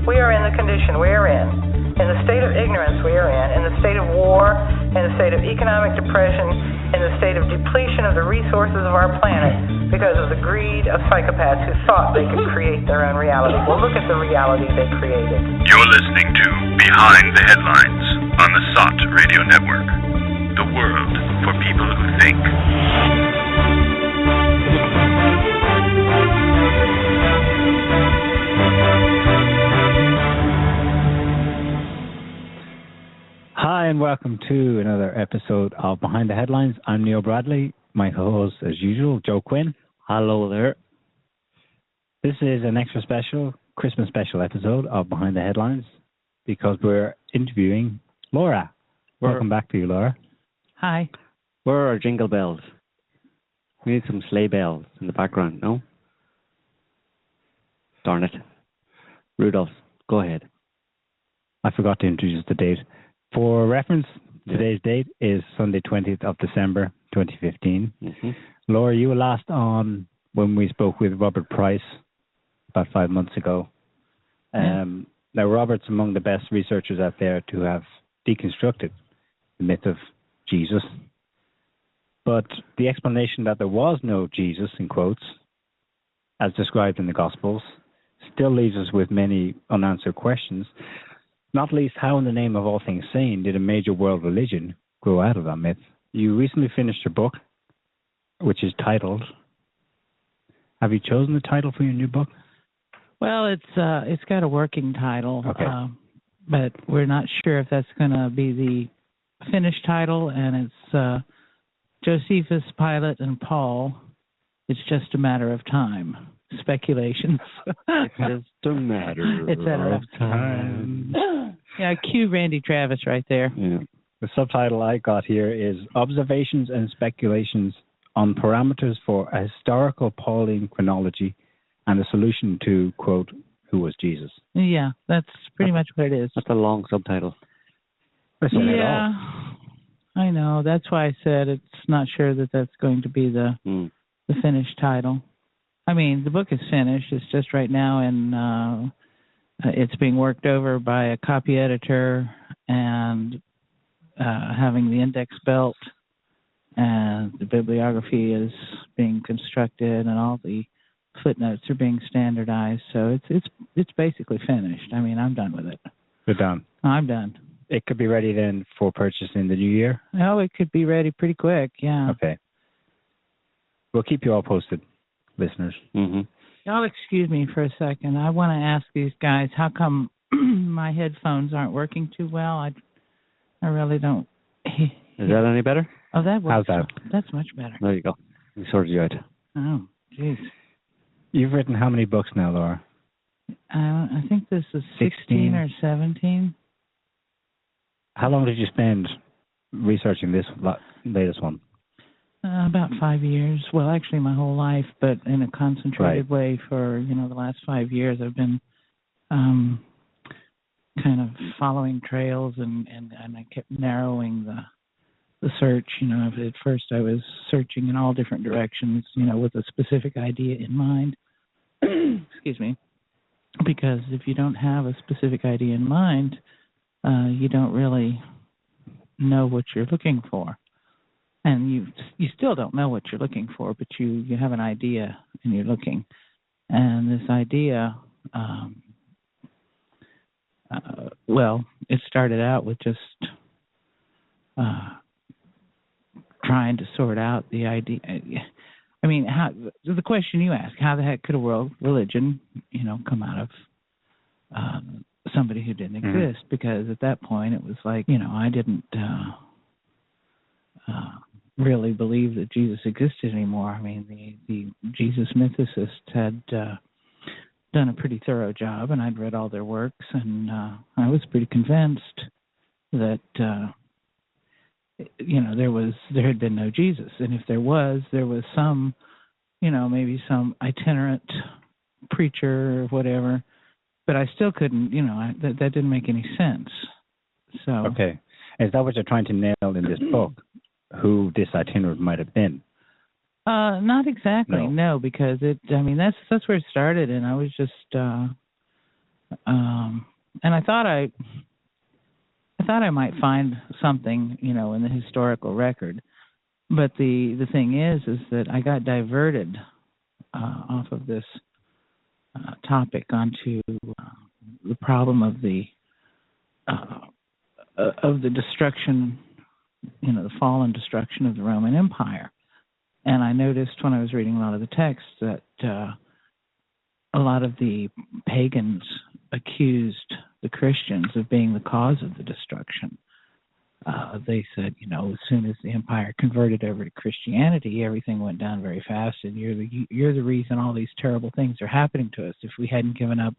we are in the condition we are in the state of ignorance we are in the state of war, in the state of economic depression, in the state of depletion of the resources of our planet because of the greed of psychopaths who thought they could create their own reality. Well, look at the reality they created. You're listening to Behind the Headlines on the Sott Radio Network. The world for people who think. Hi, and welcome to another episode of Behind the Headlines. I'm Neil Bradley. My co-host, as usual, Joe Quinn. Hello there. This is an extra special, Christmas special episode of Behind the Headlines because we're interviewing Laura. Welcome back to you, Laura. Hi. Where are our jingle bells? We need some sleigh bells in the background, no? Darn it. Rudolph, go ahead. I forgot to introduce the date. For reference, today's date is Sunday, 20th of December, 2015. Mm-hmm. Laura, you were last on when we spoke with Robert Price about 5 months ago. Now, Robert's among the best researchers out there to have deconstructed the myth of Jesus. But the explanation that there was no Jesus, in quotes, as described in the Gospels, still leaves us with many unanswered questions. Not least, how in the name of all things sane did a major world religion grow out of that myth? You recently finished your book, which is titled... Have you chosen the title for your new book? Well, it's got a working title, okay. But we're not sure if that's going to be the finished title, and it's Josephus, Pilate, and Paul. It's just a matter of time. Speculations. It's just a matter of time. Yeah, cue Randy Travis right there. Yeah. The subtitle I got here is Observations and Speculations on Parameters for a Historical Pauline Chronology and a Solution to, quote, Who was Jesus? Yeah, that's pretty much what it is. That's a long subtitle. Yeah, I know. That's why I said it's not sure that that's going to be the finished title. I mean, the book is finished. It's just right now, and it's being worked over by a copy editor and having the index built, and the bibliography is being constructed, and all the footnotes are being standardized. So it's basically finished. I mean, I'm done with it. You're done. I'm done. It could be ready then for purchase in the new year? Oh, it could be ready pretty quick, yeah. Okay. We'll keep you all posted, listeners. Mm-hmm. Y'all excuse me for a second. I want to ask these guys, how come my headphones aren't working too well? I really don't. Is that any better? Oh, that works. How's that? That's much better. There you go. We sorted you out. Oh, jeez. You've written how many books now, Laura? I think this is 16 or 17. How long did you spend researching this latest one? About 5 years. Well, actually my whole life, but in a concentrated way for, the last 5 years. I've been kind of following trails and I kept narrowing the search. At first I was searching in all different directions, with a specific idea in mind. Excuse me. Because if you don't have a specific idea in mind, you don't really know what you're looking for. And you still don't know what you're looking for, but you have an idea and you're looking. And this idea, it started out with just trying to sort out the idea. I mean, the question you ask, how the heck could a world religion, come out of somebody who didn't exist? Because at that point it was like, I didn't really believe that Jesus existed anymore. I mean, the Jesus mythicists had done a pretty thorough job, and I'd read all their works, and I was pretty convinced that there had been no Jesus, and if there was some, maybe some itinerant preacher or whatever, but I still couldn't, that didn't make any sense. So okay, is that what you're trying to nail in this book? Who this itinerant might have been? Not exactly, no, because that's where it started, and I was just And I thought I might find something, in the historical record. But the thing is that I got diverted off of this topic onto the problem of the destruction, the fall and destruction of the Roman Empire. And I noticed when I was reading a lot of the texts that a lot of the pagans accused the Christians of being the cause of the destruction. They said, as soon as the empire converted over to Christianity, everything went down very fast, and you're the reason all these terrible things are happening to us. If we hadn't given up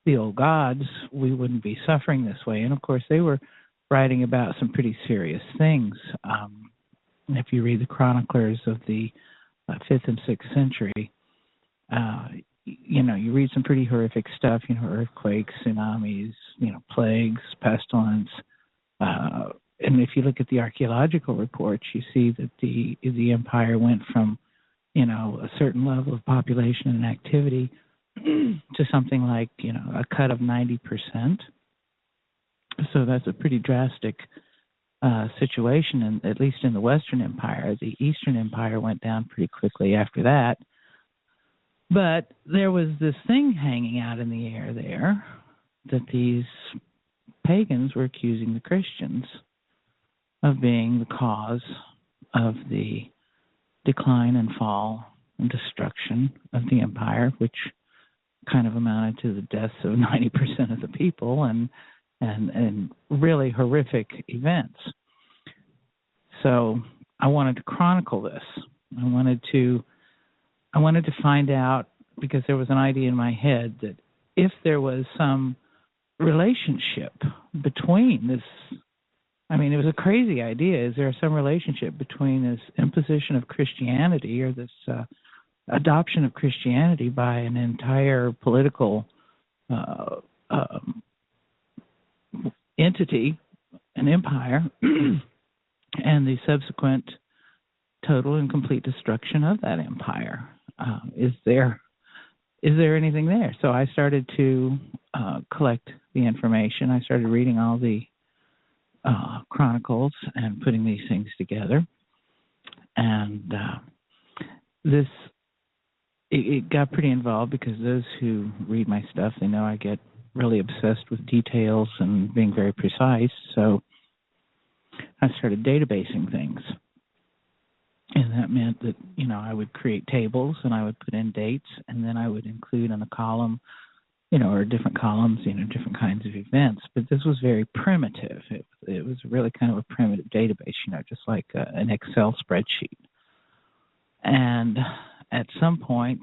the old gods, we wouldn't be suffering this way. And of course, they were writing about some pretty serious things. If you read the chroniclers of the 5th and 6th century, you read some pretty horrific stuff. Earthquakes, tsunamis, plagues, pestilence. And if you look at the archaeological reports, you see that the empire went from, a certain level of population and activity to something like, a cut of 90%. So that's a pretty drastic situation, and at least in the Western Empire. The Eastern Empire went down pretty quickly after that. But there was this thing hanging out in the air there that these pagans were accusing the Christians of being the cause of the decline and fall and destruction of the empire, which kind of amounted to the deaths of 90% of the people and really horrific events. So I wanted to chronicle this. I wanted to find out, because there was an idea in my head that if there was some relationship between this, it was a crazy idea. Is there some relationship between this imposition of Christianity, or this adoption of Christianity by an entire political entity, an empire, and the subsequent total and complete destruction of that empire? Is there anything there? So I started to collect the information. I started reading all the chronicles and putting these things together. And it got pretty involved, because those who read my stuff, they know I get really obsessed with details and being very precise. So I started databasing things. And that meant that, I would create tables, and I would put in dates, and then I would include in a column, or different columns, different kinds of events. But this was very primitive. It was really kind of a primitive database, just like an Excel spreadsheet. And at some point,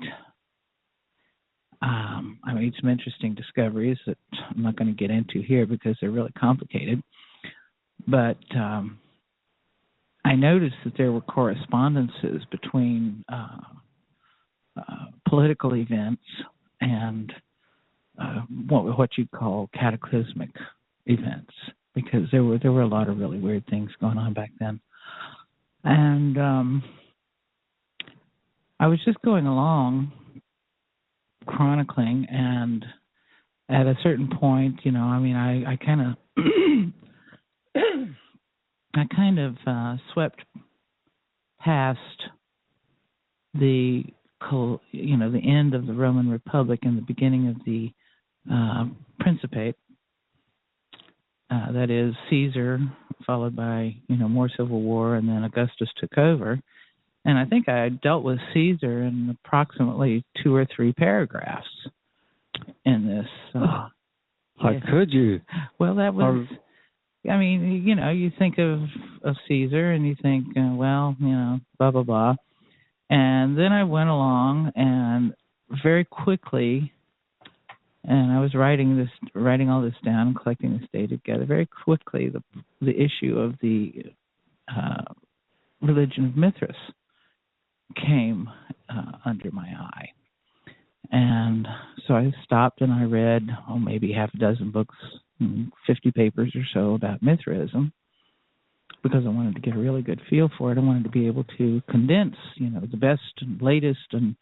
I made some interesting discoveries that I'm not going to get into here because they're really complicated. But I noticed that there were correspondences between political events and what you'd call cataclysmic events, because there were a lot of really weird things going on back then. And I was just going along chronicling, and at a certain point, I kind of swept past the end of the Roman Republic and the beginning of the Principate. That is Caesar, followed by more civil war, and then Augustus took over. And I think I dealt with Caesar in approximately 2 or 3 paragraphs in this. How could you? Well, that was. You think of Caesar and you think, blah, blah, blah. And then I went along and very quickly, and I was writing all this down and collecting this data together. Very quickly, the issue of the religion of Mithras came under my eye. And so I stopped and I read, maybe half a dozen books, 50 papers or so about Mithraism, because I wanted to get a really good feel for it. I wanted to be able to condense, the best and latest and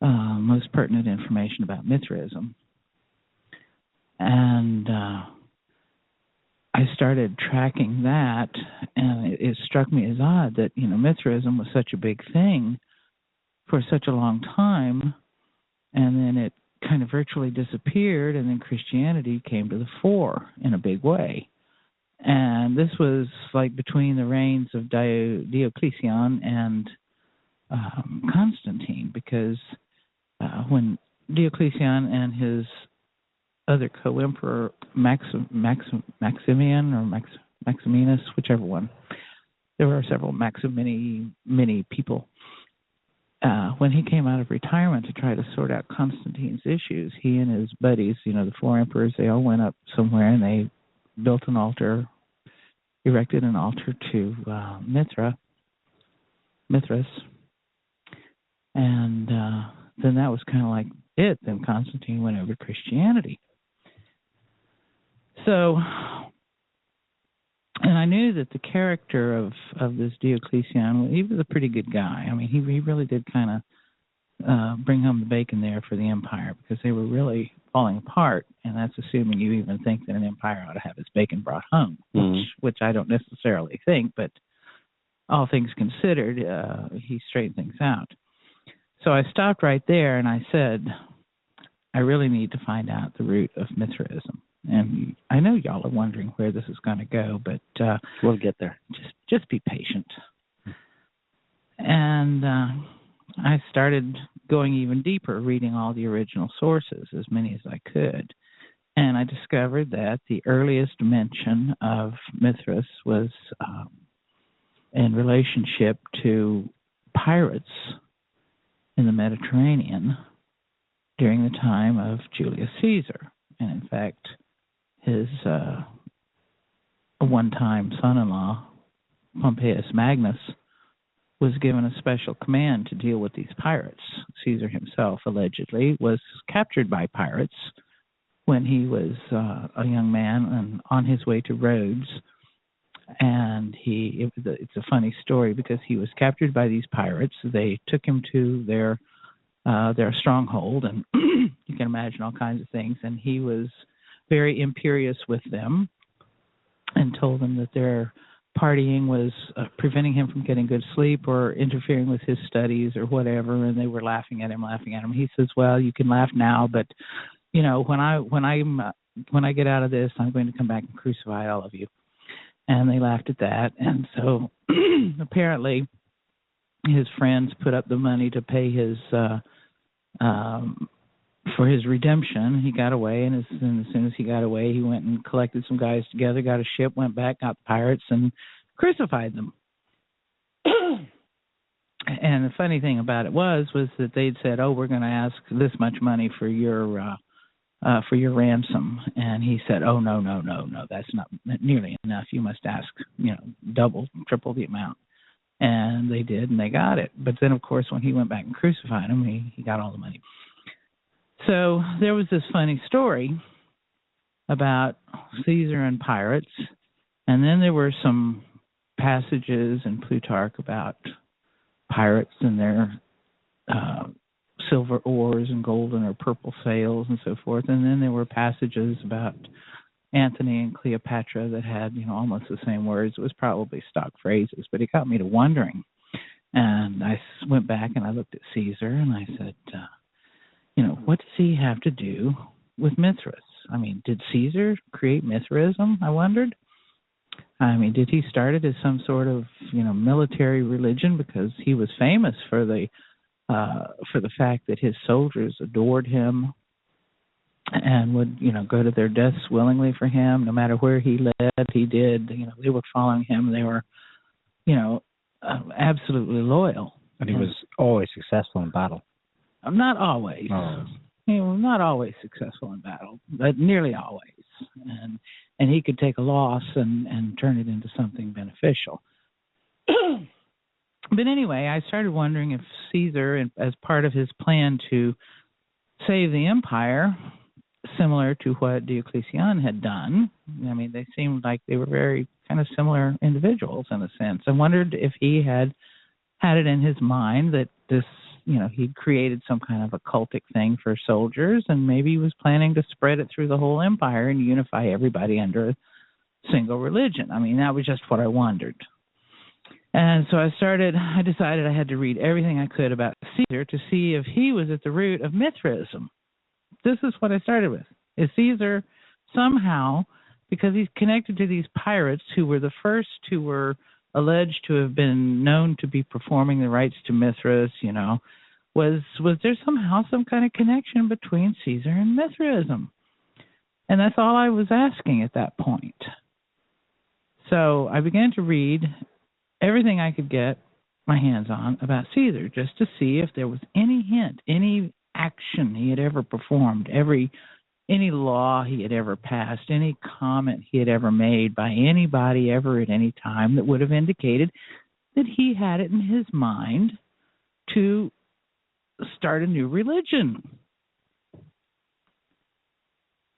most pertinent information about Mithraism. And I started tracking that, and it struck me as odd that, Mithraism was such a big thing for such a long time, and then it kind of virtually disappeared, and then Christianity came to the fore in a big way. And this was like between the reigns of Diocletian and Constantine, because when Diocletian and his other co-emperor Maximian or Maximinus, whichever one, there were several many people. When he came out of retirement to try to sort out Constantine's issues, he and his buddies, the 4 emperors, they all went up somewhere and they built an altar, erected an altar to Mithras. And then that was kind of like it. Then Constantine went over to Christianity. So, and I knew that the character of this Diocletian, he was a pretty good guy. I mean, he really did kind of bring home the bacon there for the empire, because they were really falling apart, and that's assuming you even think that an empire ought to have its bacon brought home, which I don't necessarily think, but all things considered, he straightened things out. So I stopped right there, and I said, I really need to find out the root of Mithraism. And I know y'all are wondering where this is going to go, but we'll get there. Just be patient. And I started going even deeper, reading all the original sources, as many as I could. And I discovered that the earliest mention of Mithras was in relationship to pirates in the Mediterranean during the time of Julius Caesar. And in fact, his one-time son-in-law, Pompeius Magnus, was given a special command to deal with these pirates. Caesar himself, allegedly, was captured by pirates when he was a young man and on his way to Rhodes. And it's a funny story, because he was captured by these pirates. They took him to their stronghold, and you can imagine all kinds of things. And he was very imperious with them and told them that their partying was preventing him from getting good sleep or interfering with his studies or whatever. And they were laughing at him. He says, "Well, you can laugh now, but when I get out of this, I'm going to come back and crucify all of you." And they laughed at that. And so apparently his friends put up the money to pay his for his redemption. He got away, and as soon as he got away, he went and collected some guys together, got a ship, went back, got the pirates, and crucified them. And the funny thing about it was that they'd said, "Oh, we're going to ask this much money for your ransom," and he said, "Oh, no, that's not nearly enough. You must ask, double, triple the amount." And they did, and they got it. But then, of course, when he went back and crucified him, he got all the money. So there was this funny story about Caesar and pirates, and then there were some passages in Plutarch about pirates and their silver oars and golden or purple sails and so forth. And then there were passages about Antony and Cleopatra that had, almost the same words. It was probably stock phrases, but it got me to wondering. And I went back and I looked at Caesar and I said, what does he have to do with Mithras? I mean, did Caesar create Mithraism? I wondered. I mean, did he start it as some sort of, military religion because he was famous for the fact that his soldiers adored him and would, go to their deaths willingly for him, no matter where he led, he did. They were following him. They were, absolutely loyal. And he was always successful in battle. Not always. Not always successful in battle, but nearly always. And he could take a loss and turn it into something beneficial. But anyway, I started wondering if Caesar, as part of his plan to save the empire, similar to what Diocletian had done, I mean, they seemed like they were very kind of similar individuals in a sense. I wondered if he had it in his mind that this he'd created some kind of a cultic thing for soldiers, and maybe he was planning to spread it through the whole empire and unify everybody under a single religion. I mean, that was just what I wondered. And so I decided I had to read everything I could about Caesar to see if he was at the root of Mithraism. This is what I started with. Is Caesar somehow, because he's connected to these pirates who were the first who were alleged to have been known to be performing the rites to Mithras, was there somehow some kind of connection between Caesar and Mithraism? And that's all I was asking at that point. So I began to read everything I could get my hands on about Caesar, just to see if there was any hint, any action he had ever performed, any law he had ever passed, any comment he had ever made by anybody ever at any time that would have indicated that he had it in his mind to start a new religion.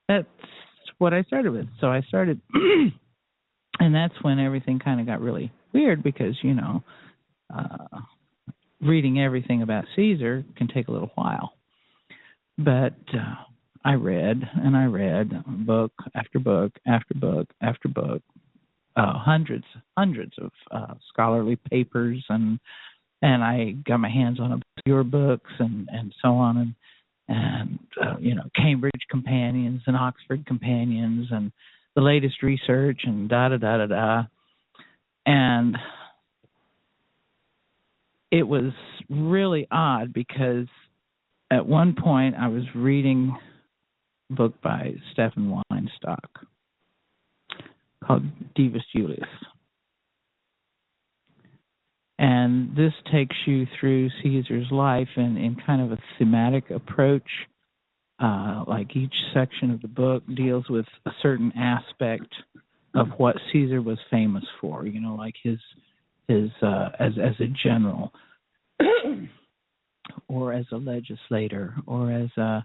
That's what I started with. So I started, and that's when everything kind of got really weird because, reading everything about Caesar can take a little while. But I read book after book after book after book, hundreds of scholarly papers, and I got my hands on obscure books and so on, and Cambridge companions and Oxford companions and the latest research and and it was really odd because at one point I was reading book by Stephen Weinstock called Divus Julius. And this takes you through Caesar's life in kind of a thematic approach. Like each section of the book deals with a certain aspect of what Caesar was famous for, like his as a general or as a legislator or as an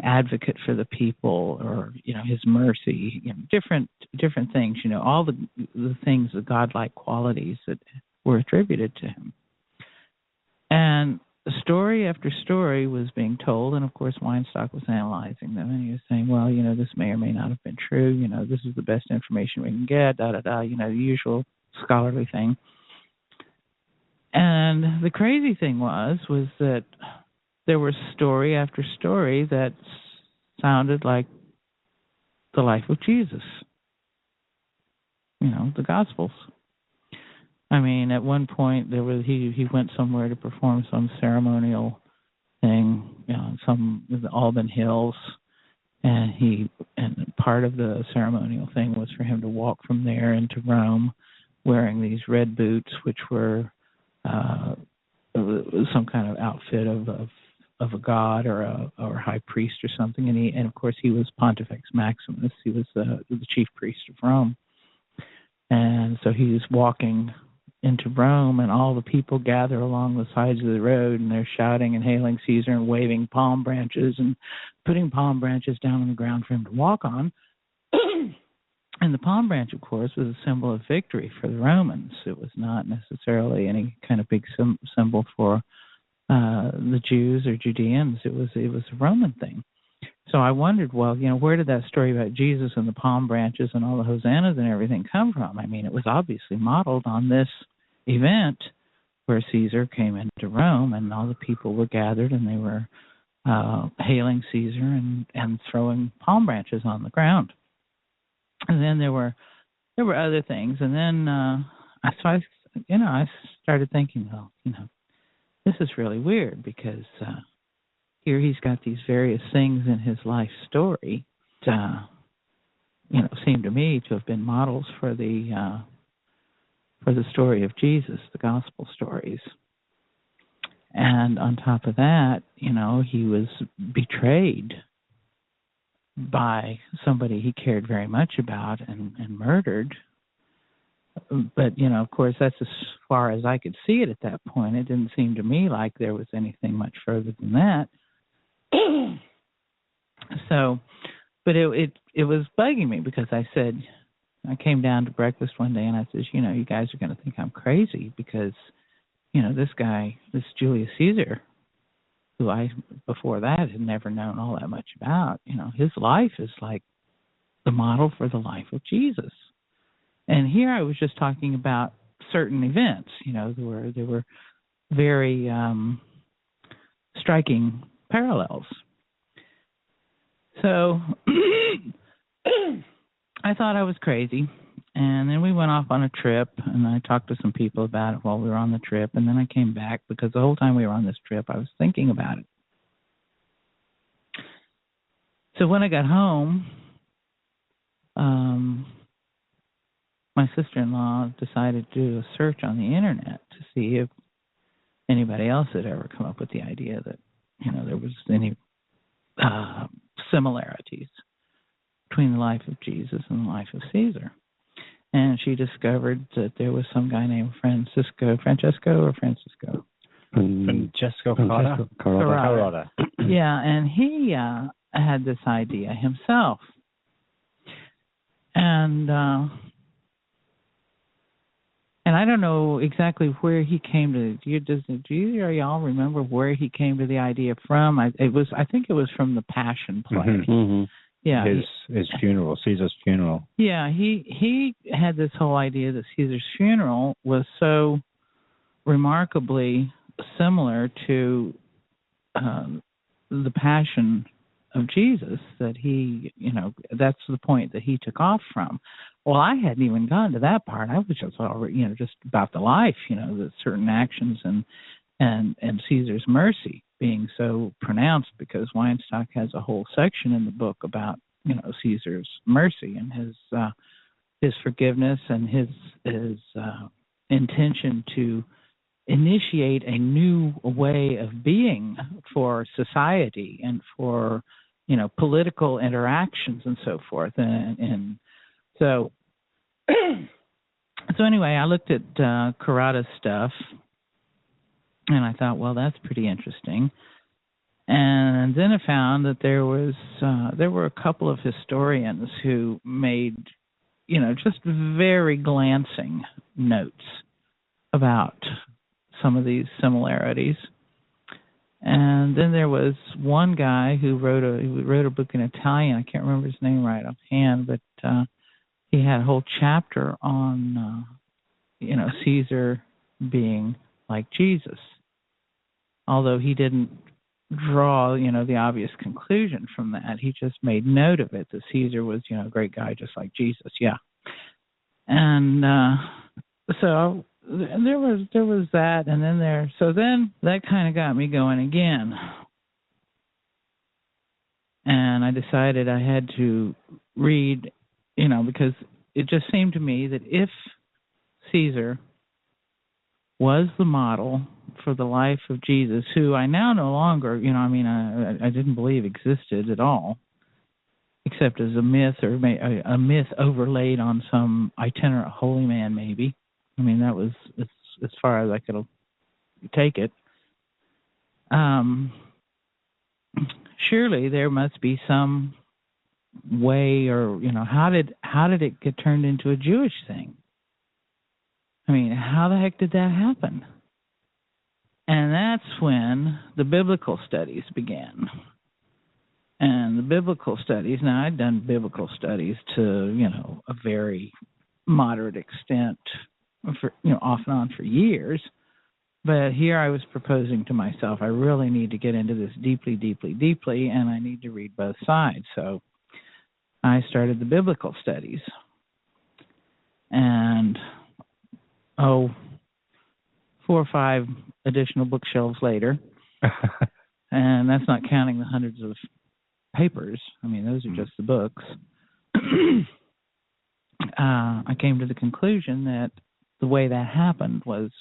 advocate for the people, or his mercy, different things, all the things, the godlike qualities that were attributed to him. And story after story was being told, and of course Weinstock was analyzing them, and he was saying, well, this may or may not have been true, this is the best information we can get, the usual scholarly thing. And the crazy thing was that there was story after story that sounded like the life of Jesus. The Gospels. I mean, at one point there was he went somewhere to perform some ceremonial thing, some in the Alban Hills, and part of the ceremonial thing was for him to walk from there into Rome, wearing these red boots, which were some kind of outfit of a god or a high priest or something, and of course he was Pontifex Maximus. He was the chief priest of Rome, and so he was walking into Rome, and all the people gather along the sides of the road, and they're shouting and hailing Caesar and waving palm branches and putting palm branches down on the ground for him to walk on. And the palm branch, of course, was a symbol of victory for the Romans. It was not necessarily any kind of big symbol for the Jews or Judeans. It was a Roman thing. So I wondered, well, where did that story about Jesus and the palm branches and all the hosannas and everything come from? I mean, it was obviously modeled on this event where Caesar came into Rome and all the people were gathered and they were hailing Caesar and throwing palm branches on the ground. And then there were other things, and then I started thinking, well, this is really weird because here he's got these various things in his life story that seem to me to have been models for the story of Jesus, the gospel stories. And on top of that, he was betrayed by somebody he cared very much about and murdered. But, of course, that's as far as I could see it at that point. It didn't seem to me like there was anything much further than that. So, but it was bugging me because I came down to breakfast one day and I said, you guys are going to think I'm crazy because, this guy, this Julius Caesar, who I, before that, had never known all that much about, his life is like the model for the life of Jesus. And here I was just talking about certain events, there were very striking parallels. So I thought I was crazy. And then we went off on a trip, and I talked to some people about it while we were on the trip. And then I came back because the whole time we were on this trip, I was thinking about it. So when I got home, my sister-in-law decided to do a search on the internet to see if anybody else had ever come up with the idea that, there was any similarities between the life of Jesus and the life of Caesar. And she discovered that there was some guy named Francesco Carrara. Yeah, and he had this idea himself. And I don't know exactly where he came to. Do you or y'all remember where he came to the idea from? I think it was from the Passion play. Mm-hmm. Mm-hmm. Yeah, his funeral, Caesar's funeral. Yeah, he had this whole idea that Caesar's funeral was so remarkably similar to the Passion of Jesus that he, that's the point that he took off from. Well, I hadn't even gotten to that part. I was just already, just about the life, the certain actions and Caesar's mercy being so pronounced, because Weinstock has a whole section in the book about, Caesar's mercy and his forgiveness and his intention to initiate a new way of being for society and for, political interactions and so forth. And so anyway, I looked at Carrara's stuff, and I thought, well, that's pretty interesting. And then I found that there were a couple of historians who made, just very glancing notes about some of these similarities. And then there was one guy who wrote a book in Italian. I can't remember his name right offhand, but he had a whole chapter on, Caesar being like Jesus. Although he didn't draw, the obvious conclusion from that. He just made note of it, that Caesar was, a great guy just like Jesus, yeah. And so there was that, and then then that kind of got me going again. And I decided I had to read, because it just seemed to me that if Caesar was the model for the life of Jesus, who I now no longer, I didn't believe existed at all, except as a myth, or a myth overlaid on some itinerant holy man, maybe. That was as far as I could take it. Surely there must be some way, or how did it get turned into a Jewish thing? How the heck did that happen? And that's when the biblical studies began. And the biblical studies, now I'd done biblical studies to, a very moderate extent, for, off and on for years. But here I was proposing to myself, I really need to get into this deeply, deeply, deeply, and I need to read both sides. So I started the biblical studies. And, 4 or 5 additional bookshelves later, and that's not counting the hundreds of papers. Those are just the books. I came to the conclusion that the way that happened was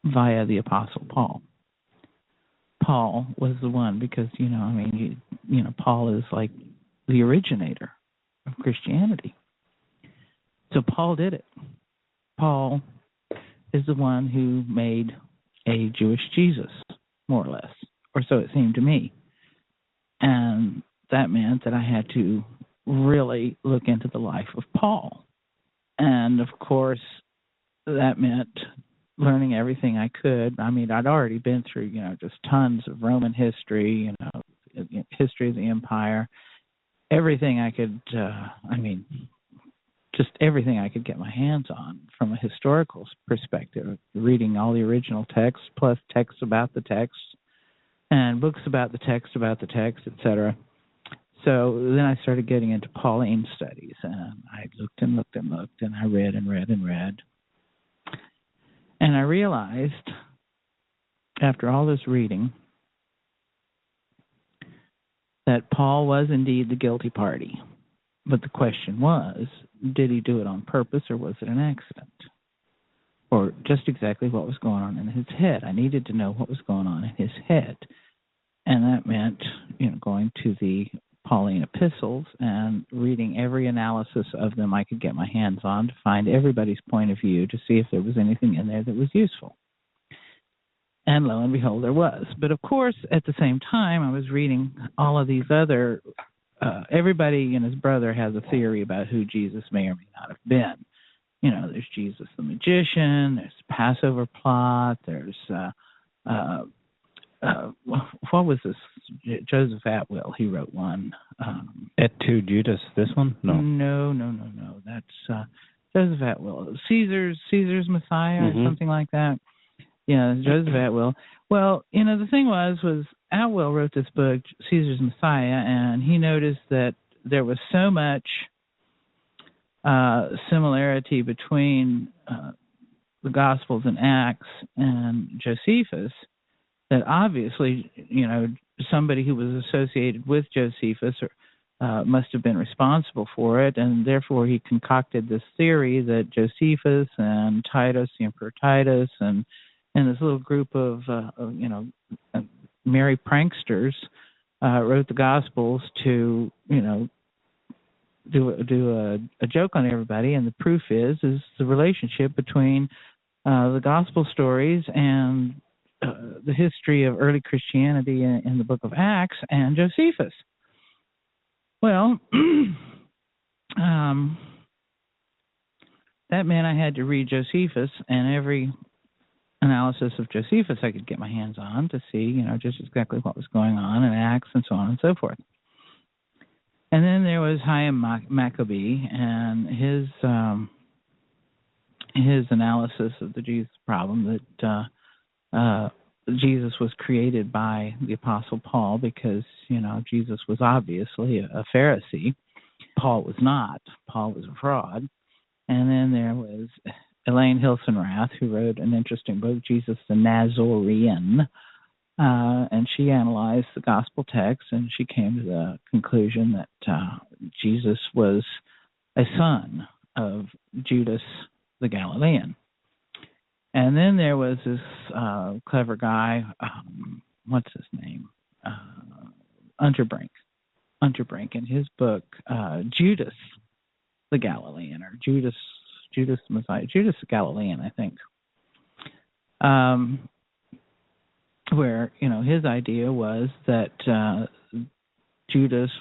via the Apostle Paul. Paul was the one, because, Paul is like the originator of Christianity. So Paul did it. Paul is the one who made a Jewish Jesus, more or less, or so it seemed to me. And that meant that I had to really look into the life of Paul. And, of course, that meant learning everything I could. I mean, I'd already been through, just tons of Roman history, history of the empire, everything I could, just everything I could get my hands on from a historical perspective, reading all the original texts plus texts about the text and books about the text, etc. So then I started getting into Pauline studies, and I looked and looked and looked, and I read and read and read. And I realized, after all this reading, that Paul was indeed the guilty party. But the question was, did he do it on purpose, or was it an accident? Or just exactly what was going on in his head. I needed to know what was going on in his head. And that meant, going to the Pauline epistles and reading every analysis of them I could get my hands on to find everybody's point of view to see if there was anything in there that was useful. And lo and behold, there was. But of course, at the same time, I was reading all of these other, everybody and his brother has a theory about who Jesus may or may not have been. There's Jesus the magician, there's the Passover plot, there's, what was this? Joseph Atwill, he wrote one. Et tu, Judas, this one? No. No. That's Joseph Atwill. Caesar's Messiah or something like that. Yeah, Joseph Atwill. Well, the thing was Atwill wrote this book, Caesar's Messiah, and he noticed that there was so much similarity between the Gospels and Acts and Josephus that obviously, somebody who was associated with Josephus must have been responsible for it, and therefore he concocted this theory that Josephus and Titus, the Emperor Titus, and this little group of merry pranksters wrote the Gospels to, do a joke on everybody, and the proof is the relationship between the Gospel stories and the history of early Christianity in the book of Acts and Josephus. Well, that meant I had to read Josephus and every analysis of Josephus I could get my hands on to see, just exactly what was going on in Acts and so on and so forth. And then there was Chaim Maccabee and his analysis of the Jesus problem that Jesus was created by the Apostle Paul because, Jesus was obviously a Pharisee. Paul was not. Paul was a fraud. And then there was Elaine Hilsenrath, who wrote an interesting book, Jesus the Nazarene, and she analyzed the gospel text, and she came to the conclusion that Jesus was a son of Judas the Galilean. And then there was this clever guy, what's his name? Unterbrink, in his book, Judas the Galilean, or Judas Messiah, Judas the Galilean, I think, where, his idea was that Judas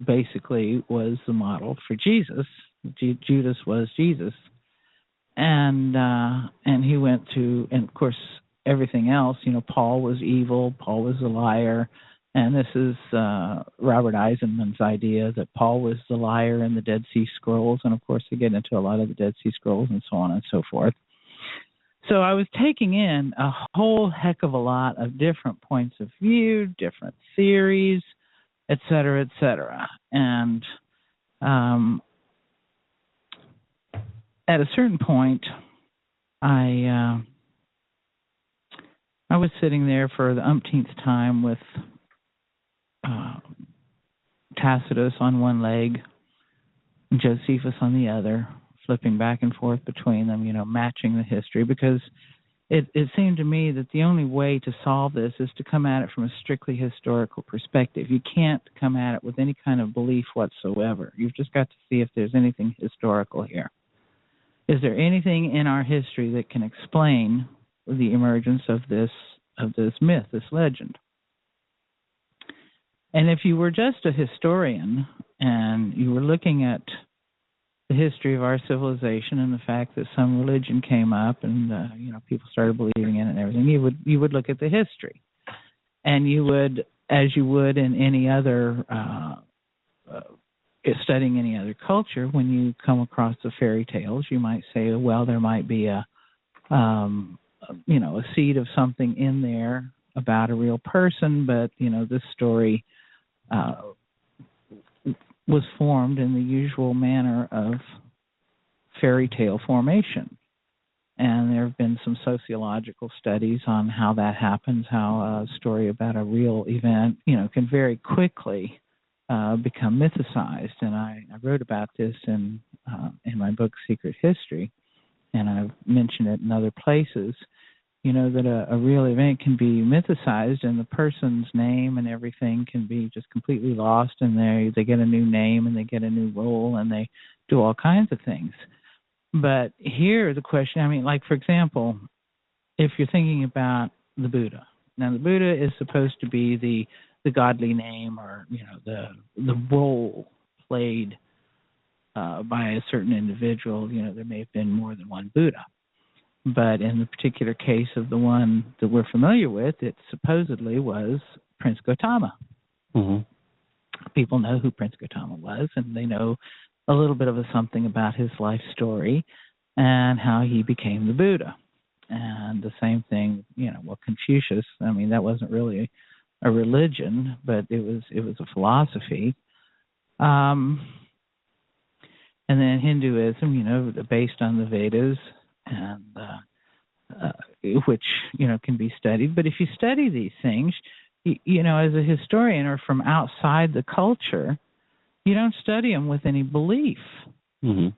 basically was the model for Jesus. Judas was Jesus. And he went to, and of course, everything else, Paul was evil, Paul was a liar, and this is Robert Eisenman's idea that Paul was the liar in the Dead Sea Scrolls, and of course they get into a lot of the Dead Sea Scrolls and so on and so forth. So I was taking in a whole heck of a lot of different points of view, different theories, et cetera, and at a certain point, I was sitting there for the umpteenth time with Tacitus on one leg, and Josephus on the other, flipping back and forth between them, matching the history, because it seemed to me that the only way to solve this is to come at it from a strictly historical perspective. You can't come at it with any kind of belief whatsoever. You've just got to see if there's anything historical here. Is there anything in our history that can explain the emergence of this myth, this legend? And if you were just a historian and you were looking at the history of our civilization and the fact that some religion came up and people started believing in it and everything, you would look at the history, and you would, as you would in any other studying any other culture, when you come across the fairy tales, you might say, well, there might be a seed of something in there about a real person, but this story was formed in the usual manner of fairy tale formation. And there have been some sociological studies on how that happens, how a story about a real event, can very quickly become mythicized. And I wrote about this in my book, Secret History, and I've mentioned it in other places, that a real event can be mythicized and the person's name and everything can be just completely lost, and they get a new name and they get a new role and they do all kinds of things. But here the question, like, for example, if you're thinking about the Buddha. Now, the Buddha is supposed to be the godly name, or, the role played by a certain individual. There may have been more than one Buddha. But in the particular case of the one that we're familiar with, it supposedly was Prince Gautama. Mm-hmm. People know who Prince Gautama was, and they know a little bit of something about his life story and how he became the Buddha. And the same thing, Confucius, that wasn't really a religion, but it was a philosophy. And then Hinduism, based on the Vedas, and which can be studied. But if you study these things, as a historian or from outside the culture, you don't study them with any belief. Mm-hmm.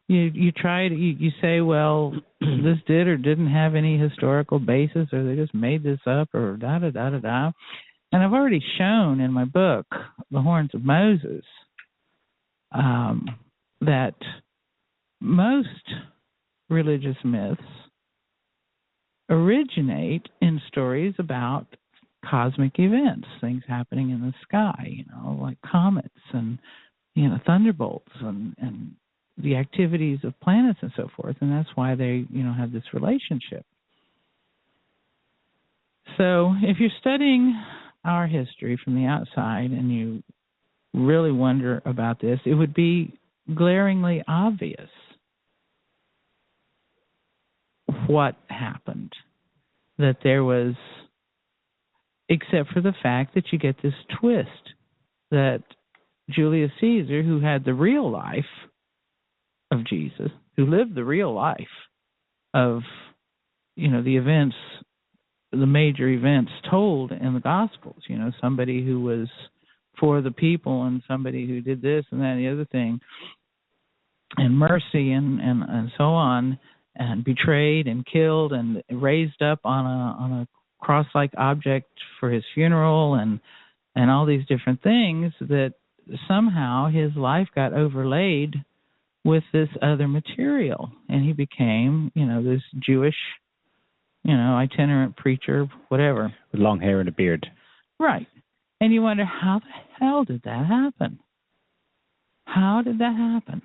You try to you say, well, this did or didn't have any historical basis, or they just made this up, or da da da da da. And I've already shown in my book, The Horns of Moses, that most religious myths originate in stories about cosmic events, things happening in the sky, like comets and, thunderbolts and the activities of planets and so forth. And that's why they, have this relationship. So if you're studying our history from the outside and you really wonder about this, it would be glaringly obvious what happened, that there was, except for the fact that you get this twist that Julius Caesar, who had the real life of Jesus, who lived the real life of, the events, the major events told in the Gospels, somebody who was for the people and somebody who did this and that and the other thing, and mercy and so on, and betrayed and killed and raised up on a cross-like object for his funeral and all these different things, that somehow his life got overlaid with this other material, and he became, this Jewish, itinerant preacher, whatever. With long hair and a beard. Right. And you wonder, how the hell did that happen? How did that happen?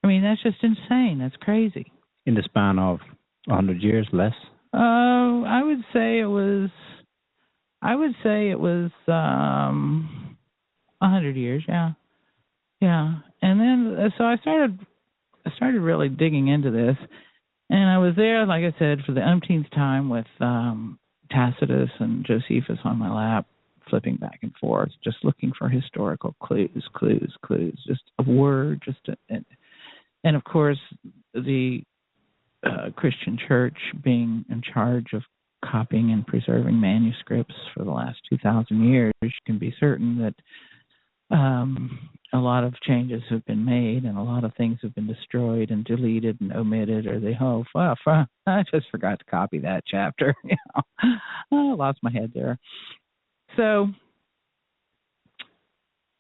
That's just insane. That's crazy. In the span of 100 years, less? I would say it was 100 years, yeah. Yeah. And then, so I started really digging into this, and I was there, like I said, for the umpteenth time with Tacitus and Josephus on my lap, flipping back and forth, just looking for historical clues, just a word, and of course, the Christian Church being in charge of copying and preserving manuscripts for the last 2,000 years, you can be certain that a lot of changes have been made and a lot of things have been destroyed and deleted and omitted, or I just forgot to copy that chapter. I lost my head there. So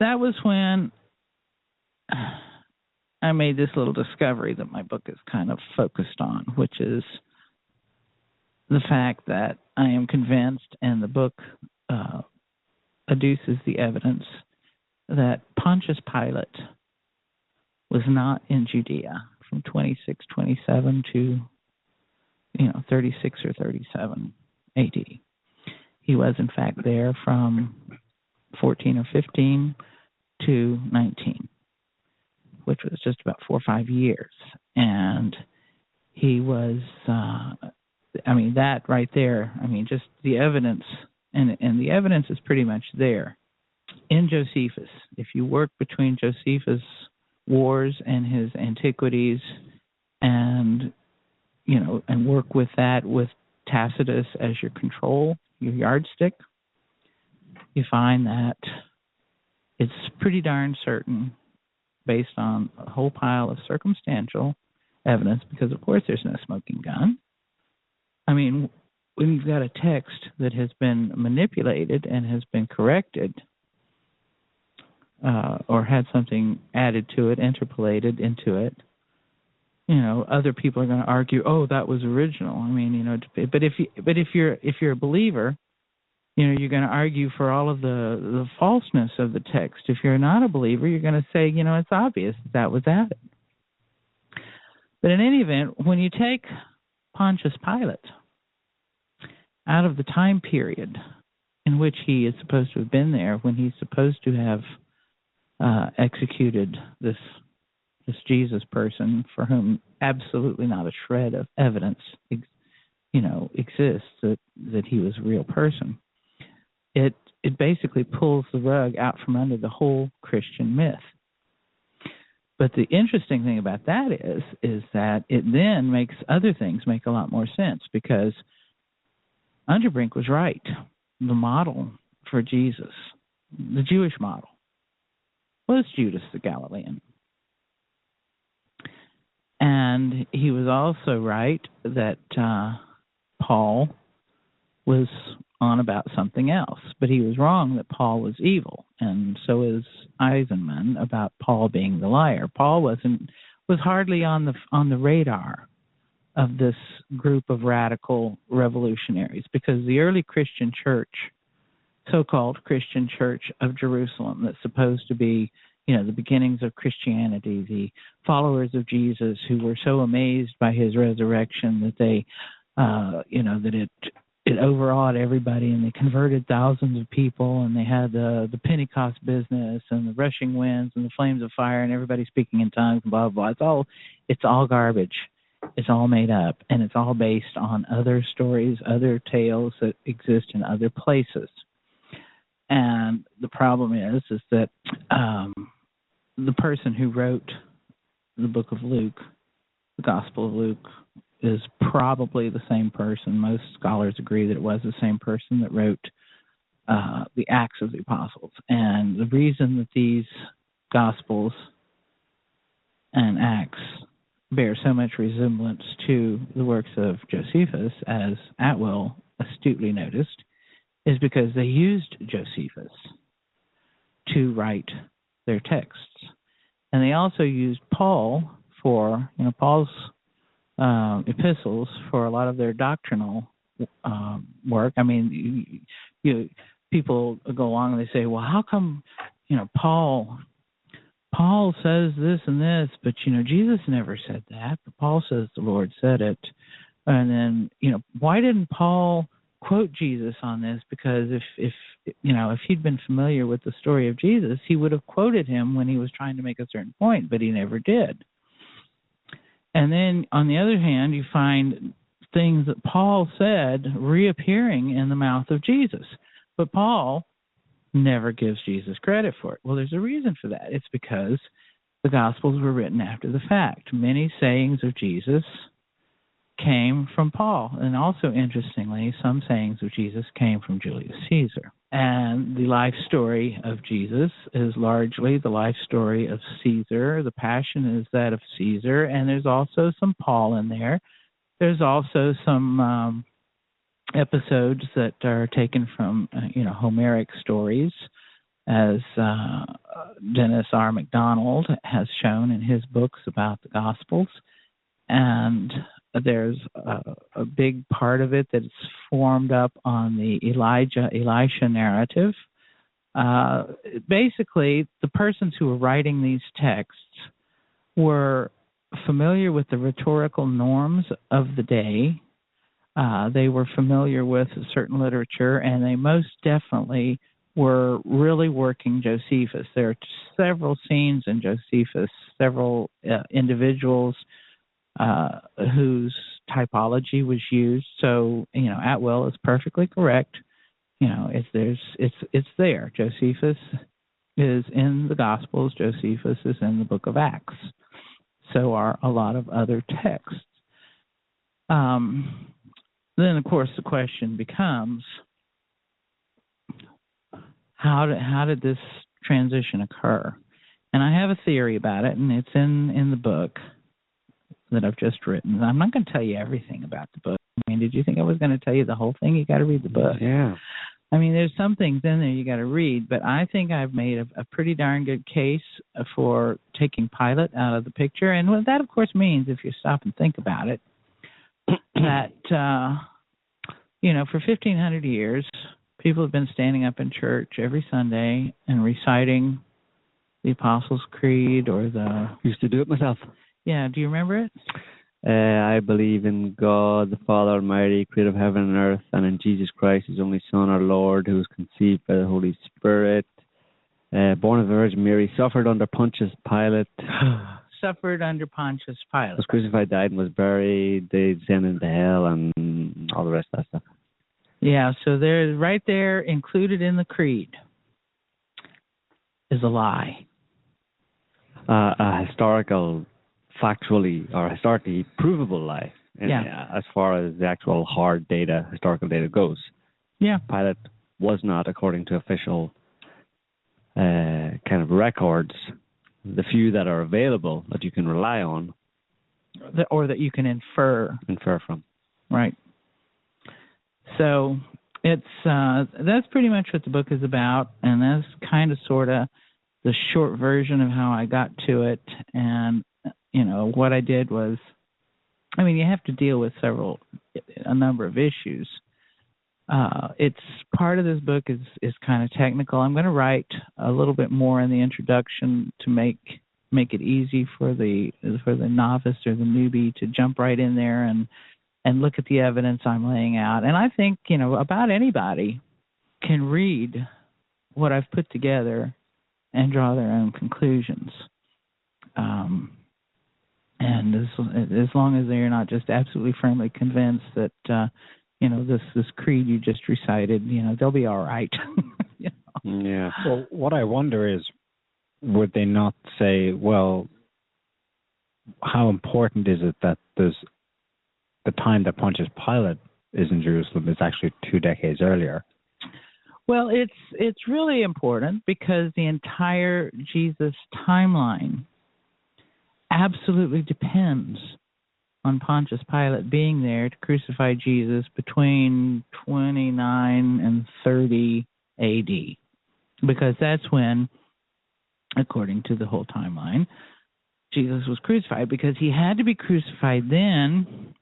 that was when I made this little discovery that my book is kind of focused on, which is the fact that I am convinced, and the book adduces the evidence, that Pontius Pilate was not in Judea from 26-27 to 36 or 37 A.D. He was, in fact, there from 14 or 15 to 19, which was just about 4 or 5 years. And he was, that right there, just the evidence, and the evidence is pretty much there. In Josephus, if you work between Josephus' wars and his antiquities and work with that, with Tacitus as your control, your yardstick, you find that it's pretty darn certain, based on a whole pile of circumstantial evidence, because of course there's no smoking gun. When you've got a text that has been manipulated and has been corrected, or had something added to it, interpolated into it, other people are going to argue, "Oh, that was original." But if you're a believer, you're going to argue for all of the falseness of the text. If you're not a believer, you're going to say, it's obvious that was added. But in any event, when you take Pontius Pilate out of the time period in which he is supposed to have been there, when he's supposed to have executed this Jesus person, for whom absolutely not a shred of evidence exists that he was a real person, it basically pulls the rug out from under the whole Christian myth. But the interesting thing about that is that it then makes other things make a lot more sense, because Underbrink was right. The model for Jesus, the Jewish model, was Judas the Galilean. And he was also right that Paul was on about something else, but he was wrong that Paul was evil, and so is Eisenman about Paul being the liar. Paul was hardly on the radar of this group of radical revolutionaries, because the early Christian church, so-called Christian Church of Jerusalem, that's supposed to be the beginnings of Christianity, the followers of Jesus who were so amazed by his resurrection that they, that it overawed everybody, and they converted thousands of people, and they had the Pentecost business and the rushing winds and the flames of fire and everybody speaking in tongues and blah, blah, blah. It's all garbage. It's all made up, and it's all based on other stories, other tales that exist in other places. And the problem is that the person who wrote the book of Luke, the Gospel of Luke, is probably the same person. Most scholars agree that it was the same person that wrote the Acts of the Apostles. And the reason that these Gospels and Acts bear so much resemblance to the works of Josephus, as Atwell astutely noticed, is because they used Josephus to write their texts. And they also used Paul for, Paul's epistles for a lot of their doctrinal work. People go along and they say, well, how come, Paul says this and this, but, Jesus never said that, but Paul says the Lord said it. And then, why didn't Paul quote Jesus on this? Because if he'd been familiar with the story of Jesus, he would have quoted him when he was trying to make a certain point, but he never did. And then, on the other hand, you find things that Paul said reappearing in the mouth of Jesus. But Paul never gives Jesus credit for it. Well, there's a reason for that. It's because the Gospels were written after the fact. Many sayings of Jesus came from Paul. And also, interestingly, some sayings of Jesus came from Julius Caesar. And the life story of Jesus is largely the life story of Caesar. The Passion is that of Caesar. And there's also some Paul in there. There's also some episodes that are taken from, Homeric stories, as Dennis R. MacDonald has shown in his books about the Gospels. And there's a big part of it that's formed up on the Elisha narrative. Basically, the persons who were writing these texts were familiar with the rhetorical norms of the day. They were familiar with certain literature, and they most definitely were really working Josephus. There are several scenes in Josephus, several individuals whose typology was used. So, Atwell is perfectly correct. It's there. Josephus is in the Gospels. Josephus is in the Book of Acts. So are a lot of other texts. Then, of course, the question becomes, how did this transition occur? And I have a theory about it, and it's in the book that I've just written. I'm not going to tell you everything about the book. I mean, did you think I was going to tell you the whole thing? You got to read the book. Yeah. I mean, there's some things in there you got to read, but I think I've made a pretty darn good case for taking Pilate out of the picture. And what that, of course, means, if you stop and think about it, that, for 1,500 years, people have been standing up in church every Sunday and reciting the Apostles' Creed or the... Used to do it myself. Yeah, do you remember it? I believe in God, the Father Almighty, creator of heaven and earth, and in Jesus Christ, his only Son, our Lord, who was conceived by the Holy Spirit, born of the Virgin Mary, suffered under Pontius Pilate. Suffered under Pontius Pilate. Was crucified, died, and was buried. They descended into hell, and all the rest of that stuff. Yeah, so there's right there, included in the creed, is a lie. A historically provable lie. As far as the actual hard data, historical data goes. Yeah. Pilate was not, according to official kind of records, the few that are available that you can rely on. Or that you can infer from. Right. So it's that's pretty much what the book is about, and that's kind of sort of the short version of how I got to it. And what I did was, you have to deal with a number of issues. It's part of this book is kind of technical. I'm going to write a little bit more in the introduction to make it easy for the novice or the newbie to jump right in there and look at the evidence I'm laying out. And I think, about anybody can read what I've put together and draw their own conclusions. And as long as they're not just absolutely firmly convinced that, this creed you just recited, they'll be all right. Yeah. Well, what I wonder is, would they not say, well, how important is it that there's the time that Pontius Pilate is in Jerusalem is actually 2 decades earlier? Well, it's really important because the entire Jesus timeline absolutely depends on Pontius Pilate being there to crucify Jesus between 29 and 30 AD, because that's when, according to the whole timeline, Jesus was crucified, because he had to be crucified then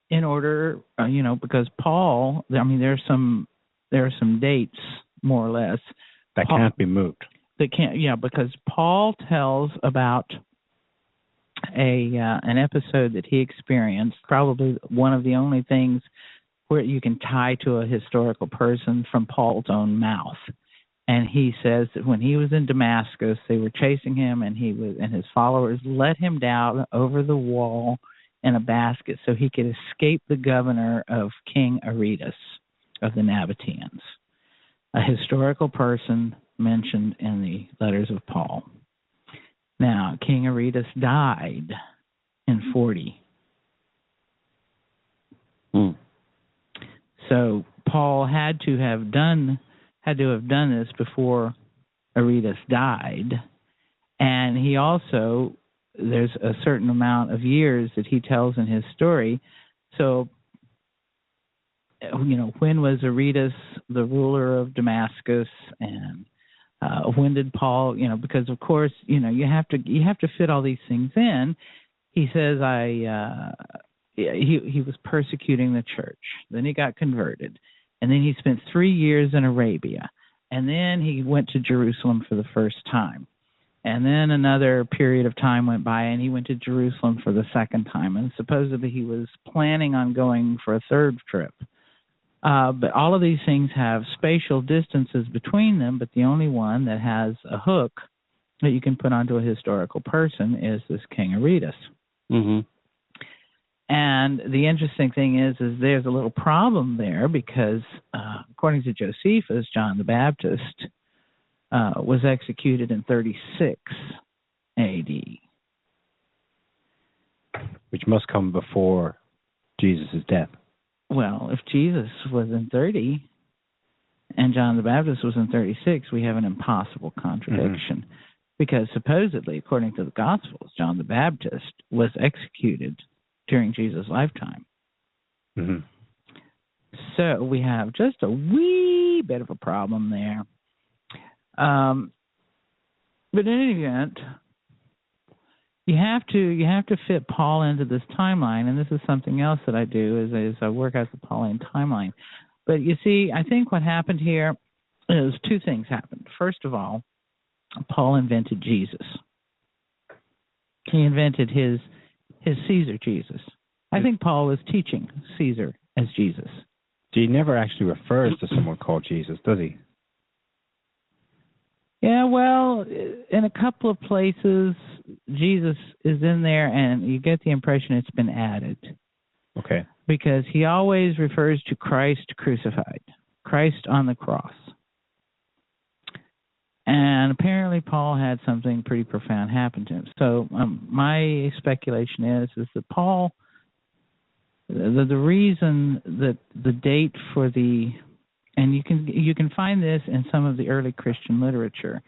in order, because Paul, there are some dates, more or less, that can't be moved. That can't, because Paul tells about an episode that he experienced, probably one of the only things where you can tie to a historical person from Paul's own mouth. And he says that when he was in Damascus, they were chasing him, and his followers let him down over the wall in a basket so he could escape the governor of King Aretas of the Nabateans, a historical person mentioned in the letters of Paul. Now, King Aretas died in 40. So Paul had to have done this before Aretas died, and he also, there's a certain amount of years that he tells in his story. So, when was Aretas the ruler of Damascus, and when did Paul, because of course, you have to fit all these things in. He says, he was persecuting the church. Then he got converted. And then he spent 3 years in Arabia. And then he went to Jerusalem for the first time. And then another period of time went by, and he went to Jerusalem for the second time. And supposedly he was planning on going for a third trip. But all of these things have spatial distances between them, but the only one that has a hook that you can put onto a historical person is this King Aretas. Mm-hmm. And the interesting thing is there's a little problem there because, according to Josephus, John the Baptist was executed in 36 A.D. Which must come before Jesus' death. Well, if Jesus was in 30 and John the Baptist was in 36, we have an impossible contradiction. Mm-hmm. Because supposedly, according to the Gospels, John the Baptist was executed during Jesus' lifetime. Mm-hmm. So we have just a wee bit of a problem there. But in any event, you have to fit Paul into this timeline, and this is something else that I do is I work out the Pauline timeline. But you see, I think what happened here is two things happened. First of all, Paul invented Jesus. He invented his Caesar Jesus. I think Paul was teaching Caesar as Jesus. He never actually refers to someone called Jesus, does he? Yeah, well, in a couple of places, Jesus is in there, and you get the impression it's been added. Okay. Because he always refers to Christ crucified, Christ on the cross. And apparently Paul had something pretty profound happen to him. So my speculation is that Paul, the reason that the date for the, and you can find this in some of the early Christian literature,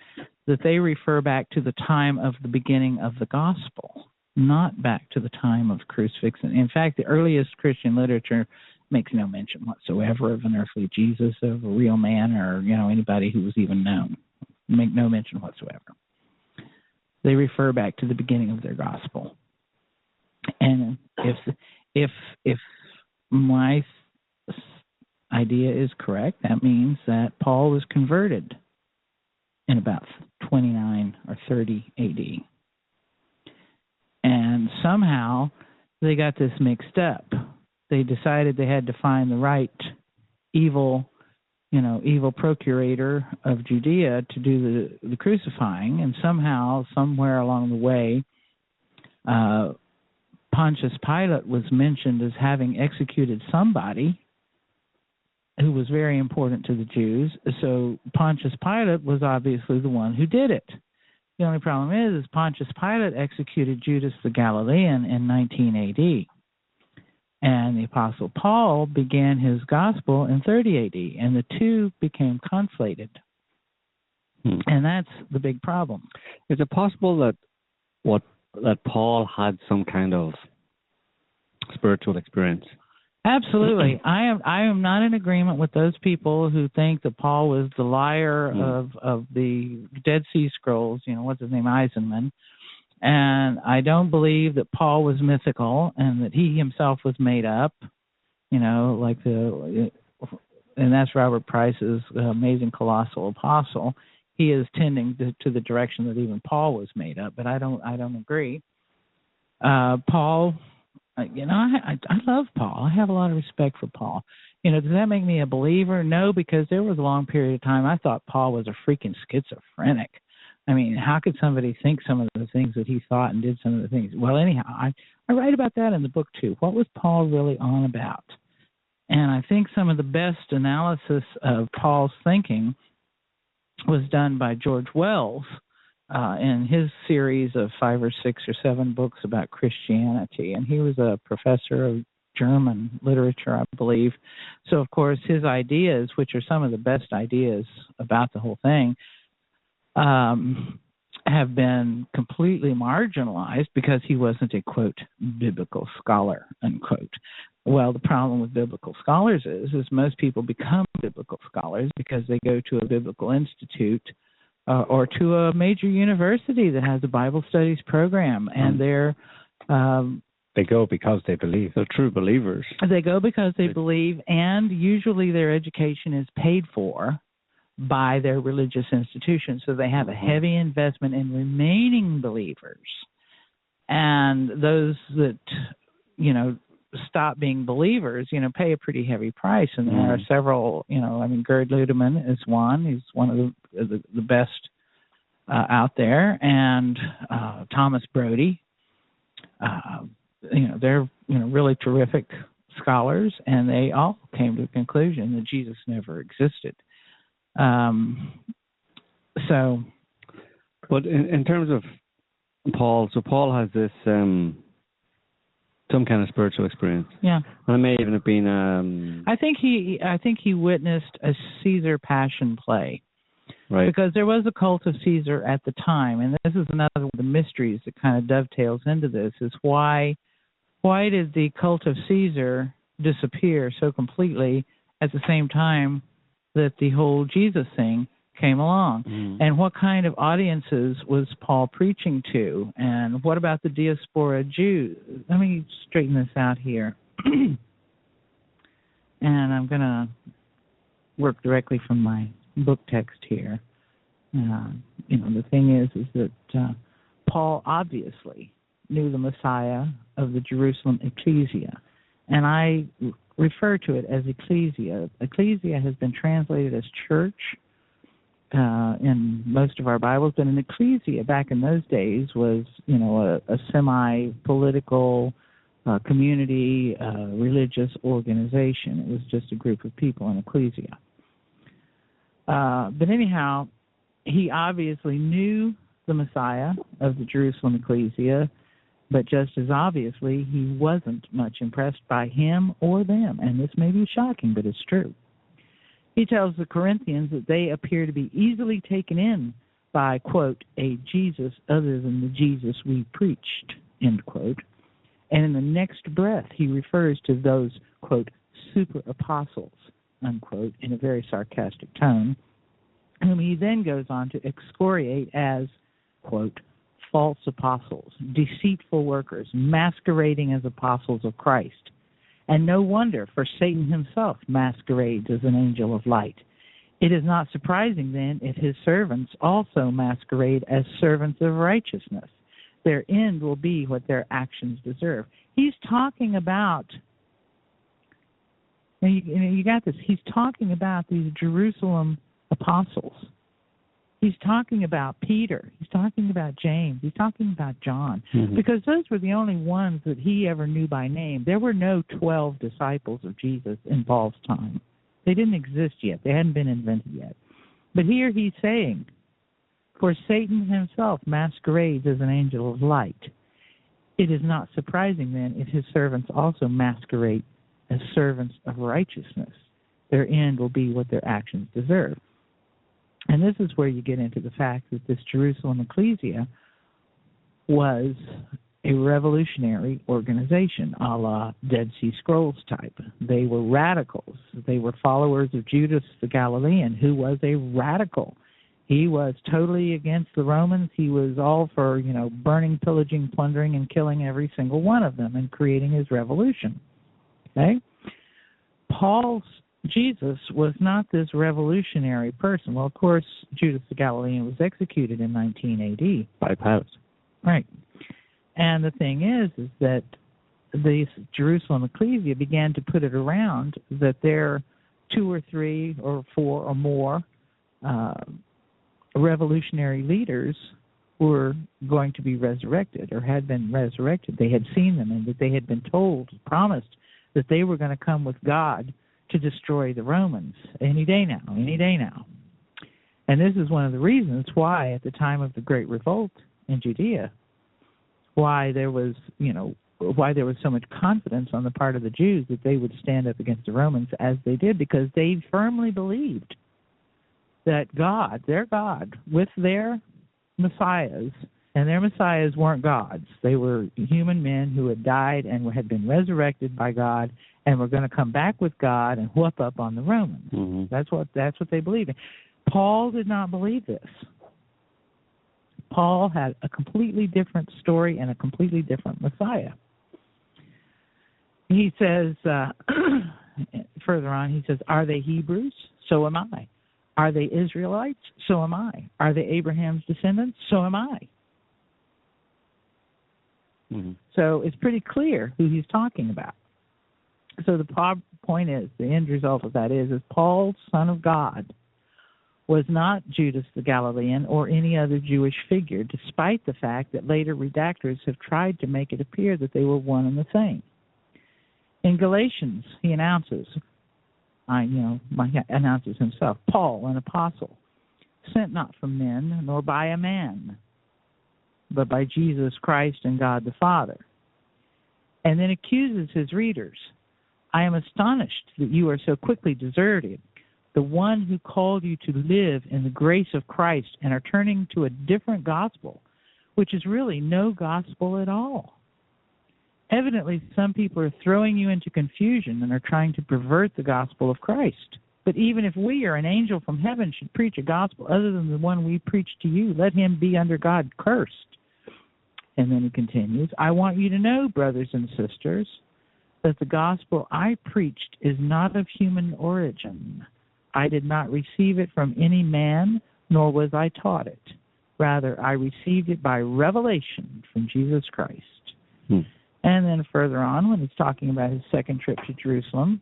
that they refer back to the time of the beginning of the gospel, not back to the time of crucifixion. In fact, the earliest Christian literature makes no mention whatsoever of an earthly Jesus, of a real man, or anybody who was even known. Make no mention whatsoever. They refer back to the beginning of their gospel. And if my idea is correct, that means that Paul was converted in about 29 or 30 A.D. And somehow they got this mixed up. They decided they had to find the right evil procurator of Judea to do the crucifying, and somehow, somewhere along the way, Pontius Pilate was mentioned as having executed somebody who was very important to the Jews. So Pontius Pilate was obviously the one who did it. The only problem is Pontius Pilate executed Judas the Galilean in 19 A.D., and the Apostle Paul began his gospel in 30 A.D., and the two became conflated. And that's the big problem. Is it possible that Paul had some kind of spiritual experience? Absolutely. I am not in agreement with those people who think that Paul was the liar of the Dead Sea Scrolls, what's his name, Eisenman. And I don't believe that Paul was mythical and that he himself was made up, and that's Robert Price's Amazing Colossal Apostle. He is tending to the direction that even Paul was made up, but I don't agree. Paul, I love Paul. I have a lot of respect for Paul. Does that make me a believer? No, because there was a long period of time I thought Paul was a freaking schizophrenic. I mean, how could somebody think some of the things that he thought and did some of the things? Well, anyhow, I write about that in the book, too. What was Paul really on about? And I think some of the best analysis of Paul's thinking was done by George Wells in his series of 5 or 6 or 7 books about Christianity. And he was a professor of German literature, I believe. So, of course, his ideas, which are some of the best ideas about the whole thing, have been completely marginalized because he wasn't a, quote, biblical scholar, unquote. Well, the problem with biblical scholars is most people become biblical scholars because they go to a biblical institute or to a major university that has a Bible studies program, and they go because they believe. They're true believers. They go because they believe, and usually their education is paid for by their religious institutions. So they have a heavy investment in remaining believers. And those that, stop being believers, pay a pretty heavy price. And there are several, Gerd Ludemann is one. He's one of the best out there. And Thomas Brody, they're, really terrific scholars. And they all came to the conclusion that Jesus never existed. But in terms of Paul, so Paul has this some kind of spiritual experience. Yeah, and it may even have been. I think he witnessed a Caesar passion play, right? Because there was a cult of Caesar at the time, and this is another one of the mysteries that kind of dovetails into this: is why did the cult of Caesar disappear so completely at the same time that the whole Jesus thing came along? And what kind of audiences was Paul preaching to? And what about the diaspora Jews? Let me straighten this out here. And I'm going to work directly from my book text here. The thing is that Paul obviously knew the Messiah of the Jerusalem ecclesia. And I refer to it as ecclesia. Ecclesia has been translated as church in most of our Bibles, but an ecclesia back in those days was, a semi-political community religious organization. It was just a group of people, an ecclesia. But anyhow, he obviously knew the Messiah of the Jerusalem ecclesia, but just as obviously, he wasn't much impressed by him or them. And this may be shocking, but it's true. He tells the Corinthians that they appear to be easily taken in by, quote, a Jesus other than the Jesus we preached, end quote. And in the next breath, he refers to those, quote, super apostles, unquote, in a very sarcastic tone, whom he then goes on to excoriate as, quote, false apostles, deceitful workers, masquerading as apostles of Christ. And no wonder, for Satan himself masquerades as an angel of light. It is not surprising, then, if his servants also masquerade as servants of righteousness. Their end will be what their actions deserve. He's talking about, you got this, he's talking about these Jerusalem apostles. He's talking about Peter. He's talking about James. He's talking about John. Because those were the only ones that he ever knew by name. There were no 12 disciples of Jesus in Paul's time. They didn't exist yet. They hadn't been invented yet. But here he's saying, for Satan himself masquerades as an angel of light. It is not surprising, then, if his servants also masquerade as servants of righteousness. Their end will be what their actions deserve. And this is where you get into the fact that this Jerusalem ecclesia was a revolutionary organization, a la Dead Sea Scrolls type. They were radicals. They were followers of Judas the Galilean, who was a radical. He was totally against the Romans. He was all for, burning, pillaging, plundering, and killing every single one of them and creating his revolution. Okay? Jesus was not this revolutionary person. Well, of course, Judas the Galilean was executed in 19 A.D. by Pilate. Right. And the thing is that the Jerusalem ecclesia began to put it around that their 2 or 3 or 4 or more revolutionary leaders were going to be resurrected or had been resurrected. They had seen them, and that they had been promised that they were going to come with God to destroy the Romans any day now. And this is one of the reasons why at the time of the Great Revolt in Judea, why there was so much confidence on the part of the Jews that they would stand up against the Romans as they did, because they firmly believed that God, their God, with their messiahs, and their messiahs weren't gods. They were human men who had died and had been resurrected by God and were going to come back with God and whoop up on the Romans. That's what they believed in. Paul did not believe this. Paul had a completely different story and a completely different Messiah. He says, further on, he says, are they Hebrews? So am I. Are they Israelites? So am I. Are they Abraham's descendants? So am I. Mm-hmm. So it's pretty clear who he's talking about. So the point is, the end result of that is Paul, son of God, was not Judas the Galilean or any other Jewish figure, despite the fact that later redactors have tried to make it appear that they were one and the same. In Galatians, he announces himself, Paul, an apostle, sent not from men, nor by a man, but by Jesus Christ and God the Father. And then accuses his readers, I am astonished that you are so quickly deserted the one who called you to live in the grace of Christ and are turning to a different gospel, which is really no gospel at all. Evidently, some people are throwing you into confusion and are trying to pervert the gospel of Christ. But even if we or an angel from heaven should preach a gospel other than the one we preach to you, let him be under God cursed. And then he continues, I want you to know, brothers and sisters, that the gospel I preached is not of human origin. I did not receive it from any man, nor was I taught it. Rather, I received it by revelation from Jesus Christ. And then further on, when he's talking about his second trip to Jerusalem,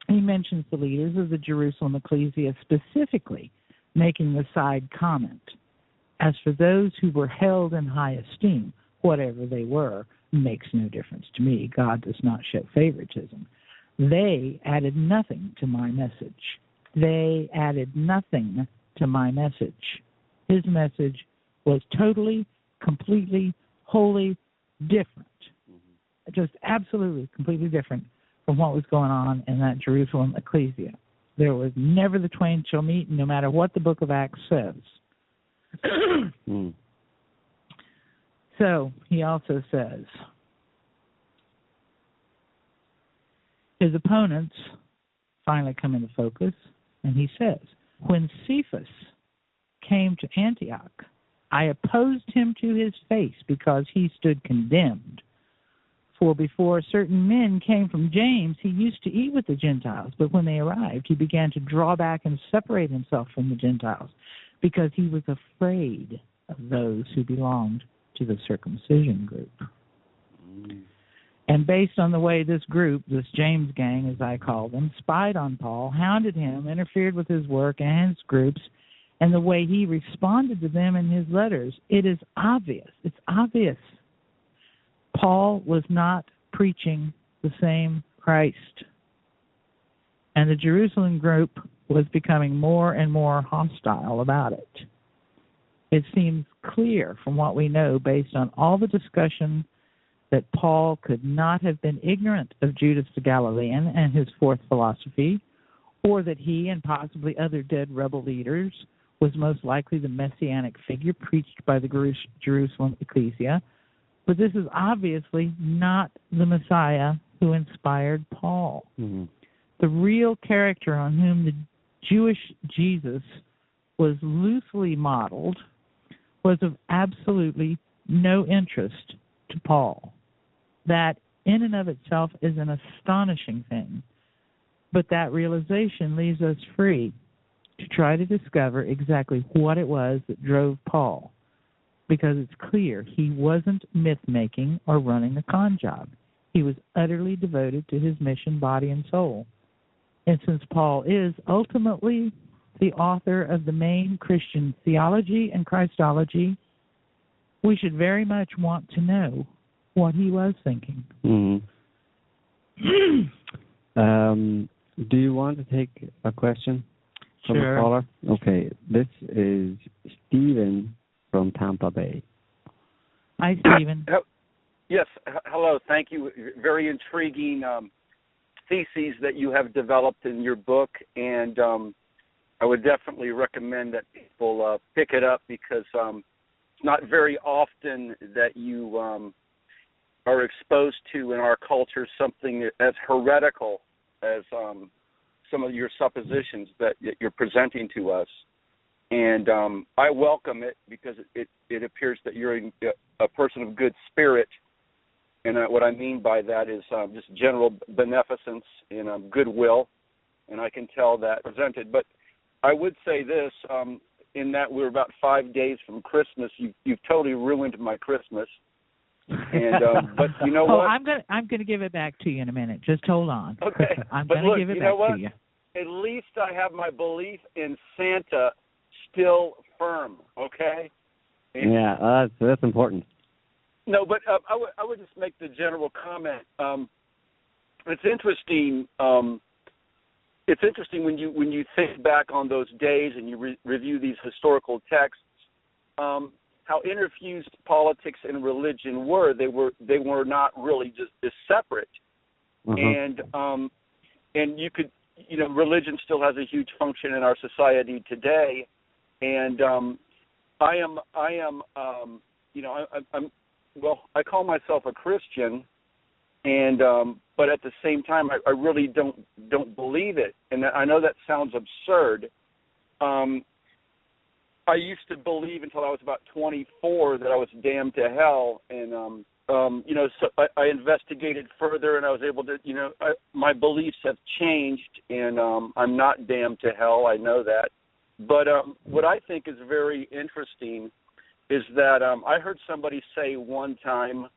he mentions the leaders of the Jerusalem ecclesia specifically, making the side comment, as for those who were held in high esteem, whatever they were, makes no difference to me. God does not show favoritism. They added nothing to my message. They added nothing to my message. His message was totally, completely, wholly different. Just absolutely, completely different from what was going on in that Jerusalem ecclesia. There was never the twain shall meet, no matter what the book of Acts says. So he also says, his opponents finally come into focus, and he says, when Cephas came to Antioch, I opposed him to his face because he stood condemned. For before certain men came from James, he used to eat with the Gentiles, but when they arrived, he began to draw back and separate himself from the Gentiles because he was afraid of those who belonged to the circumcision group. And based on the way this group, this James gang, as I call them, spied on Paul, hounded him, interfered with his work and his groups, and the way he responded to them in his letters, it is obvious. It's obvious. Paul was not preaching the same Christ. And the Jerusalem group was becoming more and more hostile about it. It seems clear from what we know based on all the discussion that Paul could not have been ignorant of Judas the Galilean and his fourth philosophy, or that he and possibly other dead rebel leaders was most likely the messianic figure preached by the Jerusalem ecclesia. But this is obviously not the Messiah who inspired Paul. Mm-hmm. The real character on whom the Jewish Jesus was loosely modeled was of absolutely no interest to Paul. That in and of itself is an astonishing thing. But that realization leaves us free to try to discover exactly what it was that drove Paul. Because it's clear he wasn't myth-making or running a con job. He was utterly devoted to his mission, body and soul. And since Paul is ultimately the author of the main Christian theology and Christology, we should very much want to know what he was thinking. Mm-hmm. Do you want to take a question from a caller? Okay, this is Stephen from Tampa Bay. Hi, Stephen. Yes, hello. Thank you. Very intriguing theses that you have developed in your book, and I would definitely recommend that people pick it up because it's not very often that you are exposed to in our culture something as heretical as some of your suppositions that you're presenting to us. And I welcome it because it appears that you're a person of good spirit. And what I mean by that is just general beneficence and goodwill. And I can tell that presented. But I would say this, in that we're about 5 days from Christmas. You've totally ruined my Christmas. And but you know what? I'm gonna give it back to you in a minute. Just hold on. Okay. I'm but gonna look, give it you back know what? to you. At least I have my belief in Santa still firm. Okay. And yeah, that's important. no, but I would just make the general comment. It's interesting. It's interesting when you think back on those days and you review these historical texts. How interfused politics and religion were. They were not really just separate. Uh-huh. And you could, religion still has a huge function in our society today. And I'm I call myself a Christian, and but at the same time I really don't believe it. And I know that sounds absurd. I used to believe until I was about 24 that I was damned to hell, and so I investigated further, and I was able to, my beliefs have changed, and I'm not damned to hell. I know that, but what I think is very interesting is that I heard somebody say one time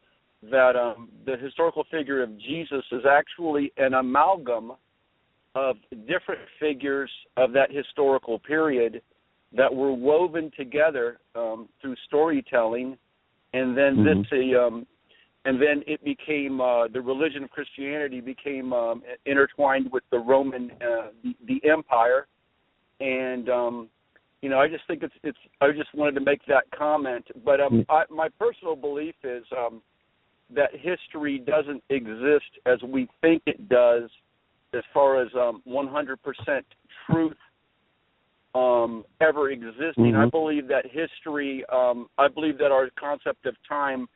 that the historical figure of Jesus is actually an amalgam of different figures of that historical period that were woven together through storytelling, and then and then it became the religion of Christianity became intertwined with the Roman the empire, and I just think it's I just wanted to make that comment, but my personal belief is that history doesn't exist as we think it does, as far as 100% truth ever existing. I believe that history, I believe that our concept of time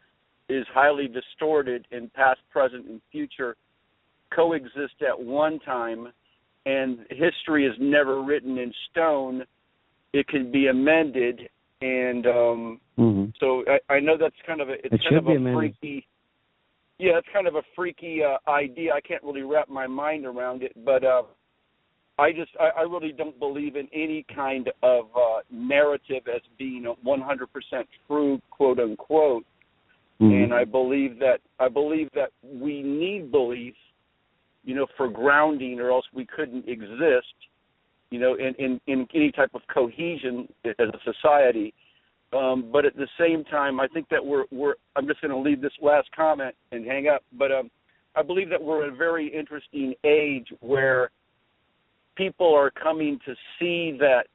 is highly distorted, and past, present, and future coexist at one time, and history is never written in stone. It can be amended, and so I know that's kind of a freaky. Yeah, it's kind of a freaky idea. I can't really wrap my mind around it, but I really don't believe in any kind of narrative as being 100% true, quote unquote. And I believe that we need belief, for grounding, or else we couldn't exist, in any type of cohesion as a society. But at the same time, I think that we're I'm just going to leave this last comment and hang up. But I believe that we're in a very interesting age where people are coming to see that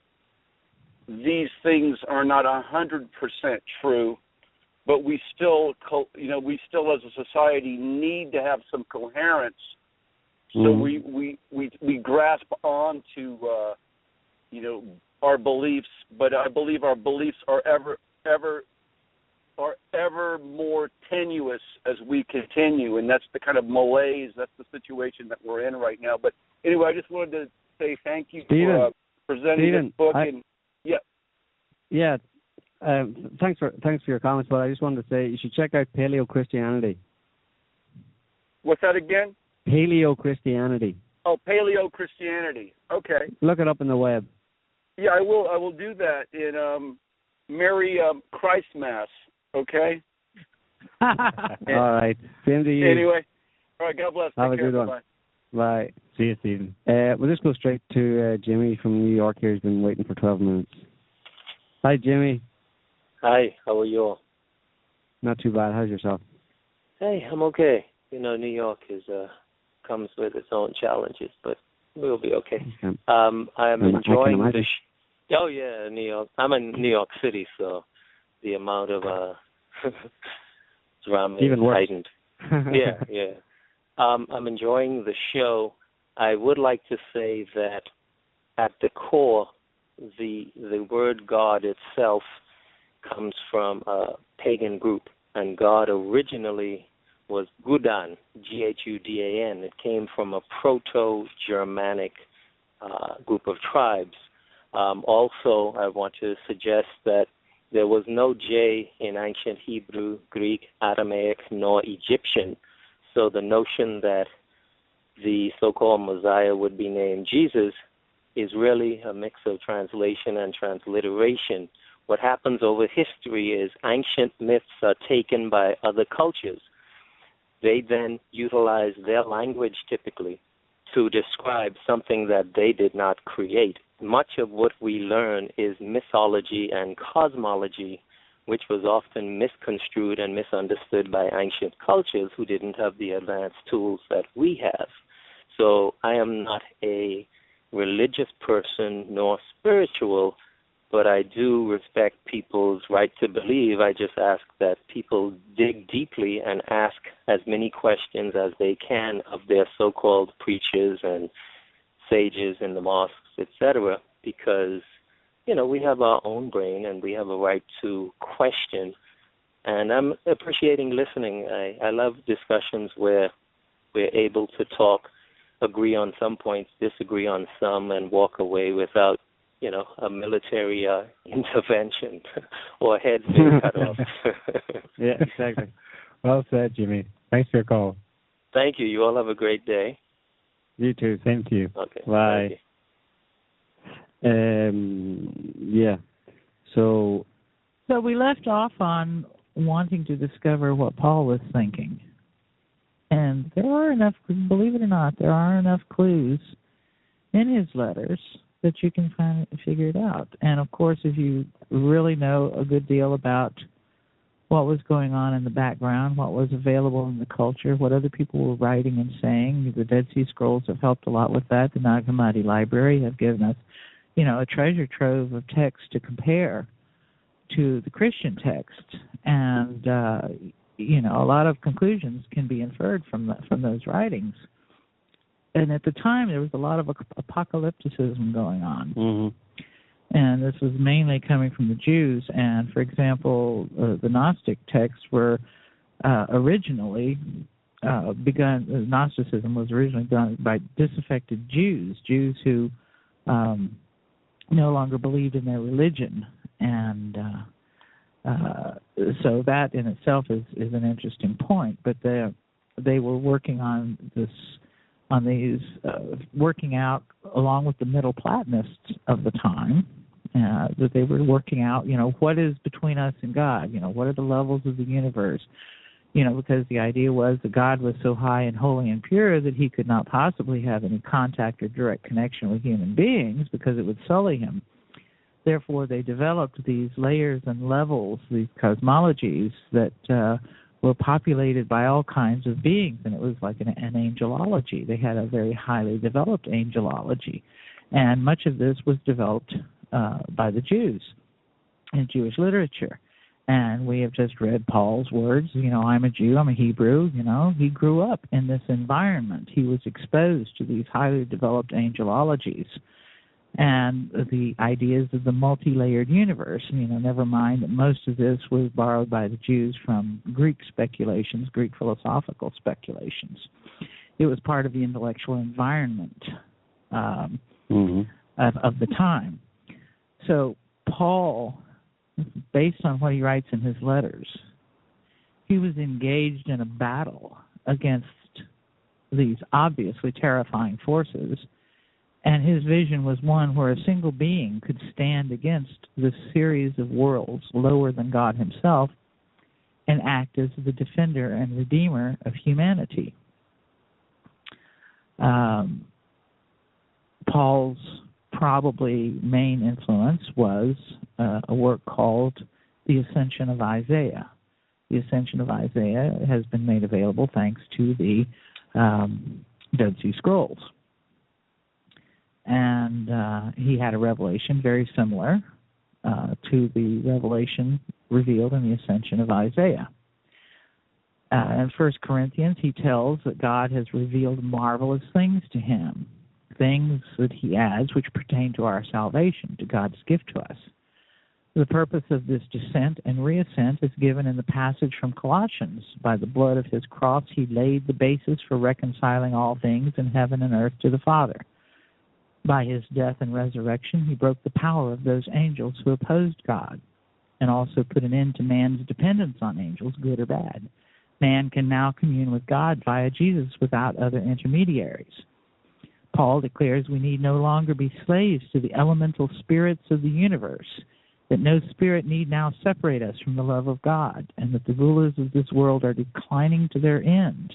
these things are not 100% true, but we still as a society need to have some coherence. So we grasp on to our beliefs, but I believe our beliefs are ever more tenuous as we continue, and that's the kind of malaise, that's the situation that we're in right now. But anyway, I just wanted to say thank you for presenting this book. Thanks for your comments, but I just wanted to say you should check out Paleo-Christianity. What's that again? Paleo-Christianity. Oh, Paleo-Christianity. Okay. Look it up in the web. Yeah, I will. I will do that in Merry Christ Mass. Okay. All right. Same to you. Anyway, all right. God bless. Have a good one. Bye. Bye. See you, Stephen. We'll just go straight to Jimmy from New York here. He's been waiting for 12 minutes. Hi, Jimmy. Hi. How are you all? Not too bad. How's yourself? Hey, I'm okay. New York comes with its own challenges, but we'll be okay. I'm enjoying the. Oh yeah, New York. I'm in New York City, so the amount of drama is heightened. Yeah. I'm enjoying the show. I would like to say that at the core, the word God itself comes from a pagan group, and God originally was Gudan, Ghudan. It came from a Proto-Germanic group of tribes. Also, I want to suggest that there was no J in ancient Hebrew, Greek, Aramaic, nor Egyptian. So the notion that the so-called Messiah would be named Jesus is really a mix of translation and transliteration. What happens over history is ancient myths are taken by other cultures. They then utilize their language typically to describe something that they did not create. Much of what we learn is mythology and cosmology, which was often misconstrued and misunderstood by ancient cultures who didn't have the advanced tools that we have. So I am not a religious person nor spiritual, but I do respect people's right to believe. I just ask that people dig deeply and ask as many questions as they can of their so-called preachers and sages in the mosques, etc., because, we have our own brain and we have a right to question. And I'm appreciating listening. I love discussions where we're able to talk, agree on some points, disagree on some, and walk away without a military intervention or heads being cut off. Yeah, exactly. Well said, Jimmy. Thanks for your call. Thank you. You all have a great day. You too. Same to you. Okay. Bye. Yeah. So we left off on wanting to discover what Paul was thinking. And there are enough, believe it or not, there are enough clues in his letters that you can figure it out. And, of course, if you really know a good deal about what was going on in the background, what was available in the culture, what other people were writing and saying, the Dead Sea Scrolls have helped a lot with that. The Nag Hammadi Library have given us, a treasure trove of text to compare to the Christian text. And, a lot of conclusions can be inferred from those writings. And at the time, there was a lot of apocalypticism going on. Mm-hmm. And this was mainly coming from the Jews. And, for example, the Gnostic texts were originally begun, Gnosticism was originally done by disaffected Jews who no longer believed in their religion. And so that in itself is an interesting point. But they were working on these working out along with the Middle Platonists of the time, that they were working out, what is between us and God, what are the levels of the universe, because the idea was that God was so high and holy and pure that he could not possibly have any contact or direct connection with human beings because it would sully him. Therefore, they developed these layers and levels, these cosmologies that were populated by all kinds of beings, and it was like an angelology. They had a very highly developed angelology, and much of this was developed by the Jews in Jewish literature. And we have just read Paul's words, I'm a Jew, I'm a Hebrew, he grew up in this environment. He was exposed to these highly developed angelologies and the ideas of the multi-layered universe. Never mind that most of this was borrowed by the Jews from Greek speculations, Greek philosophical speculations. It was part of the intellectual environment of the time. So Paul, based on what he writes in his letters, he was engaged in a battle against these obviously terrifying forces, and his vision was one where a single being could stand against this series of worlds lower than God himself and act as the defender and redeemer of humanity. Paul's probably main influence was a work called The Ascension of Isaiah. The Ascension of Isaiah has been made available thanks to the Dead Sea Scrolls. And he had a revelation very similar to the revelation revealed in the Ascension of Isaiah. In 1 Corinthians, he tells that God has revealed marvelous things to him, things that he adds which pertain to our salvation, to God's gift to us. The purpose of this descent and reascent is given in the passage from Colossians. By the blood of his cross, he laid the basis for reconciling all things in heaven and earth to the Father. By his death and resurrection, he broke the power of those angels who opposed God and also put an end to man's dependence on angels, good or bad. Man can now commune with God via Jesus without other intermediaries. Paul declares we need no longer be slaves to the elemental spirits of the universe, that no spirit need now separate us from the love of God, and that the rulers of this world are declining to their end.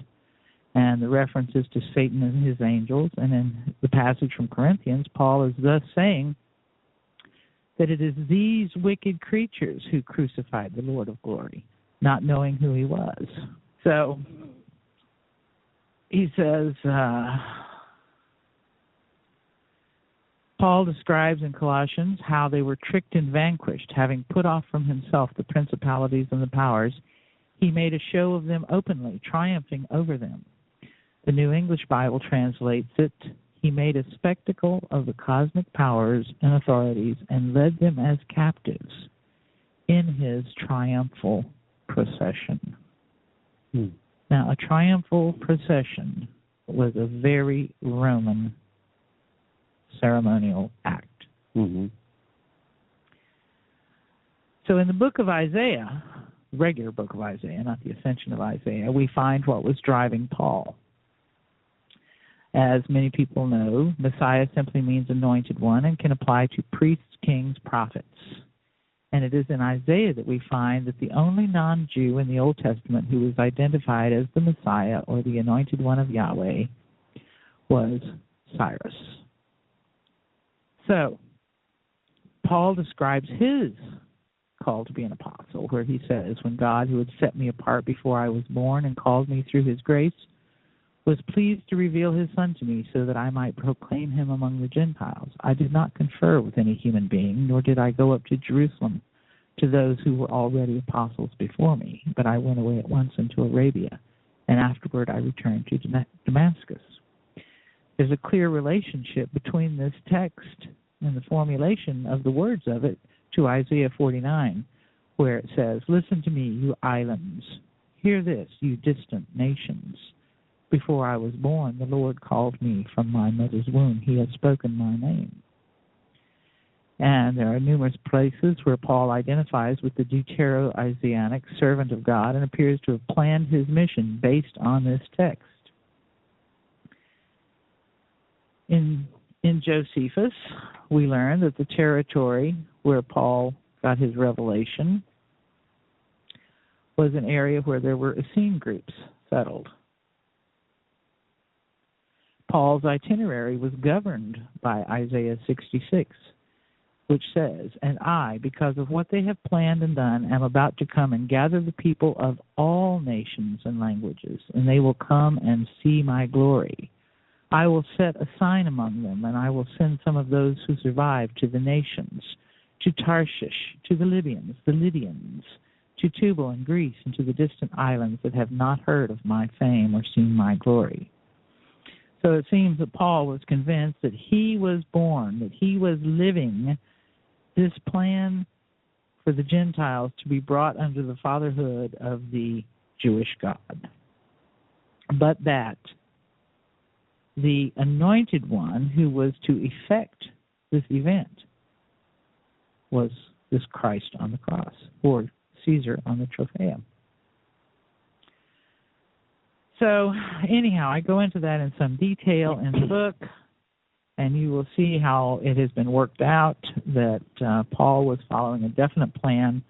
And the references to Satan and his angels, and in the passage from Corinthians, Paul is thus saying that it is these wicked creatures who crucified the Lord of glory, not knowing who he was. So he says, Paul describes in Colossians how they were tricked and vanquished, having put off from himself the principalities and the powers. He made a show of them openly, triumphing over them. The New English Bible translates it, he made a spectacle of the cosmic powers and authorities and led them as captives in his triumphal procession. Now, a triumphal procession was a very Roman ceremonial act. So in the book of Isaiah, the regular book of Isaiah, not the Ascension of Isaiah, we find what was driving Paul. As many people know, Messiah simply means anointed one and can apply to priests, kings, prophets. And it is in Isaiah that we find that the only non-Jew in the Old Testament who was identified as the Messiah or the anointed one of Yahweh was Cyrus. So, Paul describes his call to be an apostle, where he says, when God, who had set me apart before I was born and called me through his grace, was pleased to reveal his Son to me so that I might proclaim him among the Gentiles. I did not confer with any human being, nor did I go up to Jerusalem to those who were already apostles before me, but I went away at once into Arabia, and afterward I returned to Damascus. There's a clear relationship between this text and the formulation of the words of it to Isaiah 49, where it says, listen to me, you islands. Hear this, you distant nations. Before I was born, the Lord called me from my mother's womb. He has spoken my name. And there are numerous places where Paul identifies with the Deutero-Isaianic servant of God and appears to have planned his mission based on this text. In Josephus, we learn that the territory where Paul got his revelation was an area where there were Essene groups settled. Paul's itinerary was governed by Isaiah 66, which says, and I, because of what they have planned and done, am about to come and gather the people of all nations and languages, and they will come and see my glory. I will set a sign among them, and I will send some of those who survive to the nations, to Tarshish, to the Libyans, the Lydians, to Tubal and Greece, and to the distant islands that have not heard of my fame or seen my glory. So it seems that Paul was convinced that he was born, that he was living this plan for the Gentiles to be brought under the fatherhood of the Jewish God. But that the anointed one who was to effect this event was this Christ on the cross, or Caesar on the Trophaeum. So, anyhow, I go into that in some detail in the book, and you will see how it has been worked out that Paul was following a definite plan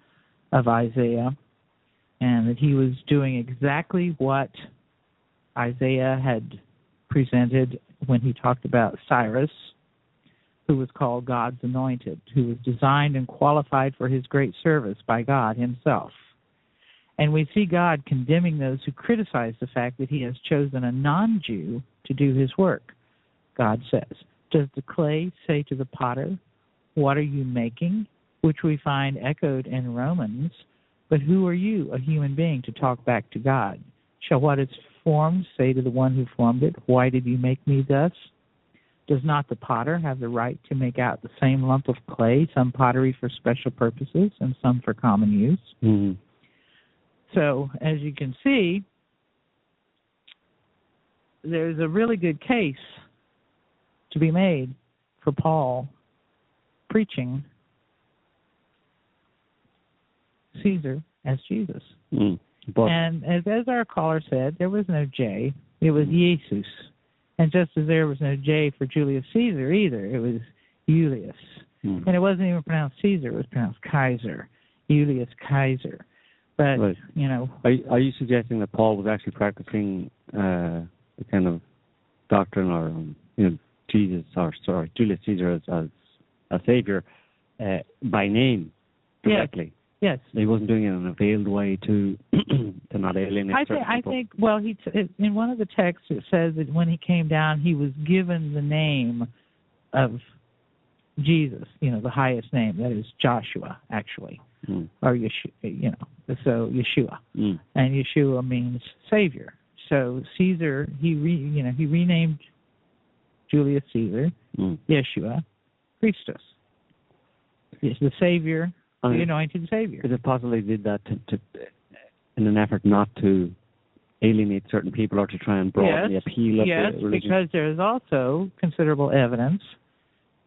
of Isaiah, and that he was doing exactly what Isaiah had presented when he talked about Cyrus, who was called God's anointed, who was designed and qualified for his great service by God himself. And we see God condemning those who criticize the fact that he has chosen a non-Jew to do his work. God says, does the clay say to the potter, what are you making? Which we find echoed in Romans. But who are you, a human being, to talk back to God? Shall what is formed say to the one who formed it, why did you make me thus? Does not the potter have the right to make out the same lump of clay, some pottery for special purposes and some for common use? Mm-hmm. So, as you can see, there's a really good case to be made for Paul preaching Caesar as Jesus. And as our caller said, there was no J, it was Jesus. And just as there was no J for Julius Caesar either, it was Julius. And it wasn't even pronounced Caesar, it was pronounced Kaiser, Julius Kaiser. But, right. you know... Are you suggesting that Paul was actually practicing the kind of doctrine or, Julius Caesar as a savior by name directly? Yes. He wasn't doing it in a veiled way to not alienate certain people. I think, well, in one of the texts it says that when he came down, he was given the name of Jesus, the highest name. That is Joshua, actually, or Yeshua, so Yeshua. And Yeshua means Savior. So Caesar, he renamed Julius Caesar, Yeshua, Christus. It's the Savior, the anointed Savior. Is it possible he did that to in an effort not to alienate certain people or to try and broaden the appeal of the religion? Because there is also considerable evidence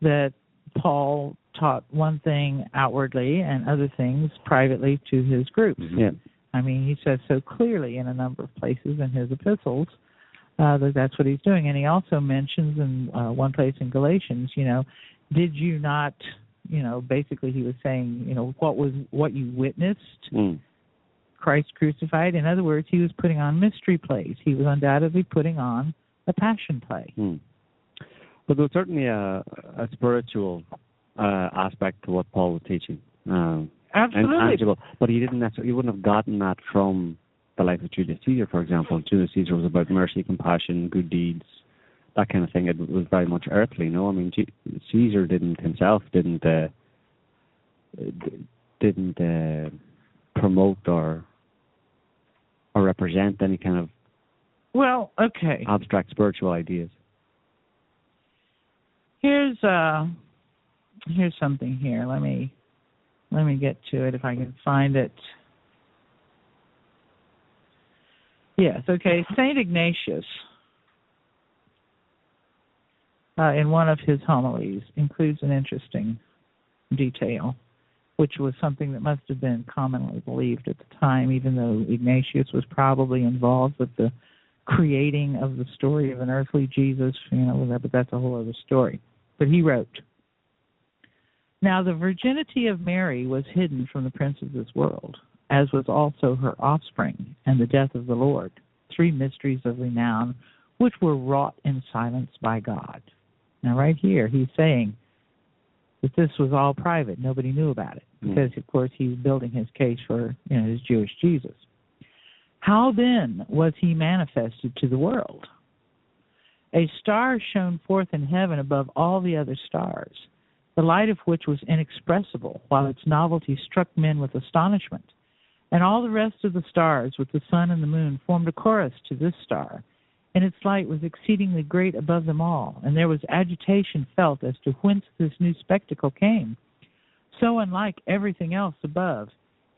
that Paul taught one thing outwardly and other things privately to his groups. Yeah. I mean, he says so clearly in a number of places in his epistles that that's what he's doing. And he also mentions in one place in Galatians, did you not, basically he was saying, what you witnessed, Christ crucified. In other words, he was putting on mystery plays. He was undoubtedly putting on a passion play. But there was certainly a spiritual aspect to what Paul was teaching. Absolutely. And tangible. But he wouldn't have gotten that from the life of Julius Caesar, for example. Julius Caesar was about mercy, compassion, good deeds, that kind of thing. It was very much earthly, no? I mean, Caesar didn't promote or represent any kind of abstract spiritual ideas. Here's something here. Let me get to it if I can find it. Yes, okay. St. Ignatius, in one of his homilies, includes an interesting detail, which was something that must have been commonly believed at the time, even though Ignatius was probably involved with the creating of the story of an earthly Jesus, but that's a whole other story. But he wrote, "Now the virginity of Mary was hidden from the prince of this world, as was also her offspring and the death of the Lord, 3 mysteries of renown, which were wrought in silence by God." Now right here he's saying that this was all private. Nobody knew about it because, of course, he's building his case for his Jewish Jesus. "How then was he manifested to the world? A star shone forth in heaven above all the other stars, the light of which was inexpressible, while its novelty struck men with astonishment. And all the rest of the stars, with the sun and the moon, formed a chorus to this star, and its light was exceedingly great above them all, and there was agitation felt as to whence this new spectacle came, so unlike everything else above.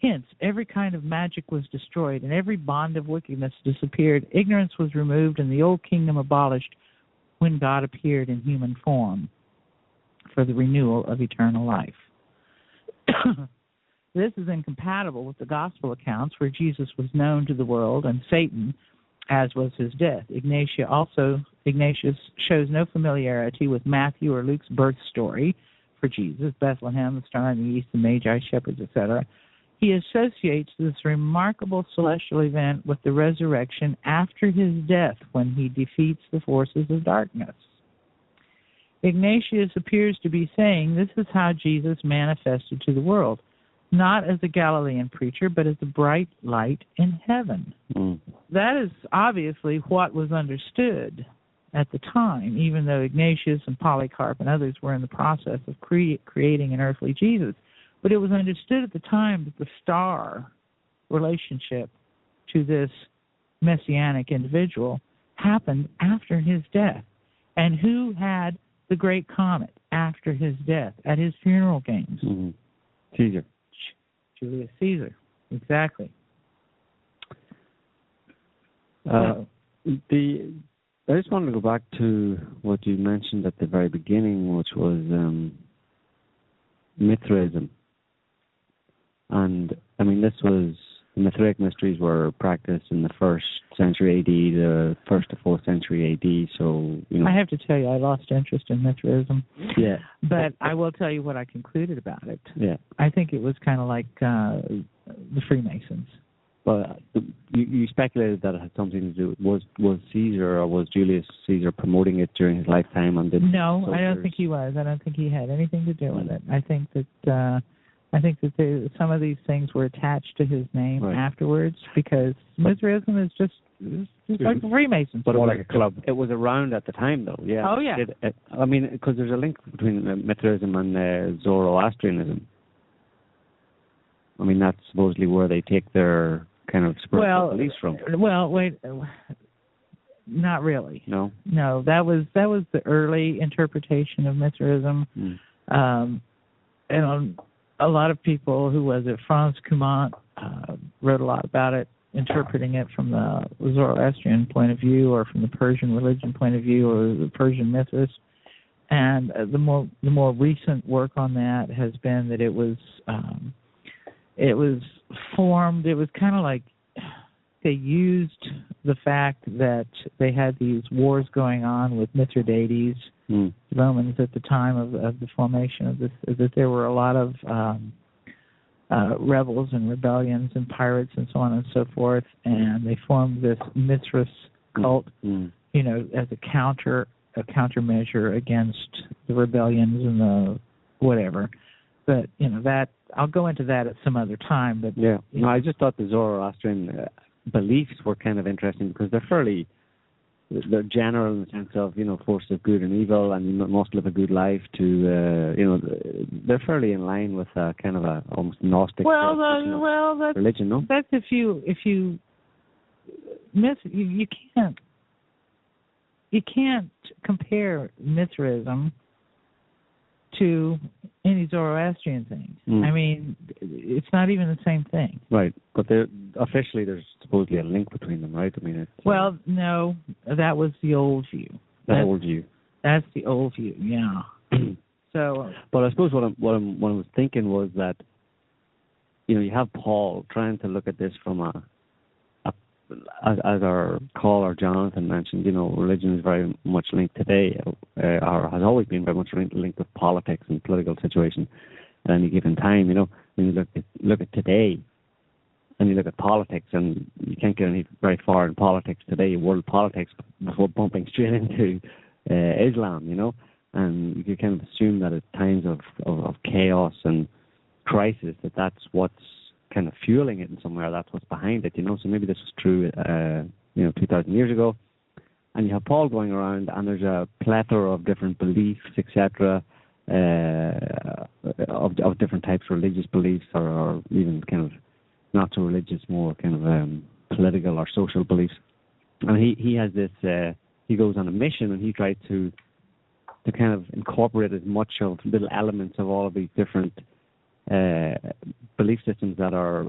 Hence, every kind of magic was destroyed, and every bond of wickedness disappeared. Ignorance was removed, and the old kingdom abolished when God appeared in human form for the renewal of eternal life." This is incompatible with the gospel accounts where Jesus was known to the world and Satan, as was his death. Ignatius shows no familiarity with Matthew or Luke's birth story for Jesus, Bethlehem, the star in the east, the Magi, shepherds, etc. He associates this remarkable celestial event with the resurrection after his death, when he defeats the forces of darkness. Ignatius appears to be saying this is how Jesus manifested to the world, not as a Galilean preacher, but as a bright light in heaven. That is obviously what was understood at the time, even though Ignatius and Polycarp and others were in the process of creating an earthly Jesus. But it was understood at the time that the star relationship to this messianic individual happened after his death. And who had the great comet after his death at his funeral games? Caesar. Julius Caesar, exactly. I just wanted to go back to what you mentioned at the very beginning, which was Mithraism. And, I mean, this was the Mithridatic mysteries were practiced in the 1st century AD, the 1st to 4th century AD. So, I have to tell you, I lost interest in Mithridism. Yeah. But I will tell you what I concluded about it. Yeah. I think it was kind of like the Freemasons. Well, you speculated that it had something to do. Was Caesar or was Julius Caesar promoting it during his lifetime? No, I don't think he was. I don't think he had anything to do with it. I think that some of these things were attached to his name afterwards, because Mithridism is just like the Freemasons. But like a club. It was around at the time, though. Yeah. Oh yeah. I mean, because there's a link between Mithridism and Zoroastrianism. I mean, that's supposedly where they take their kind of spiritual beliefs from. Well, wait, not really. No, that was the early interpretation of Mithridism, and a lot of people, who was it, Franz Cumont, wrote a lot about it, interpreting it from the Zoroastrian point of view, or from the Persian religion point of view, or the Persian mythos. And the more recent work on that has been that it was formed. It was kind of like they used the fact that they had these wars going on with Mithridates, Romans at the time of the formation of this, that there were a lot of rebels and rebellions and pirates and so on and so forth, and they formed this Mithras cult, as a countermeasure against the rebellions and the whatever. But that I'll go into that at some other time. But I just thought the Zoroastrian beliefs were kind of interesting, because they're general in the sense of forces of good and evil, and you must live a good life to they're fairly in line with kind of a almost Gnostic religion. No, that's if you can't compare Mithridism to any Zoroastrian thing. I mean, it's not even the same thing. Right, but officially there's supposedly a link between them, right? I mean, no, that was the old view. That's the old view, yeah. So, but I suppose what I was thinking was that you have Paul trying to look at this from as our caller Jonathan mentioned, religion is very much linked today, or has always been very much linked with politics and political situation at any given time. When you look at today, and you look at politics, and you can't get very far in politics today, world politics, before bumping straight into Islam. And you can kind of assume that at times of chaos and crisis, that's what's kind of fueling it in somewhere. That's what's behind it, So maybe this was true, 2,000 years ago. And you have Paul going around, and there's a plethora of different beliefs, etc., of different types of religious beliefs, or even kind of not so religious, more kind of political or social beliefs. And he has this. He goes on a mission, and he tries to kind of incorporate as much of little elements of all of these different belief systems that are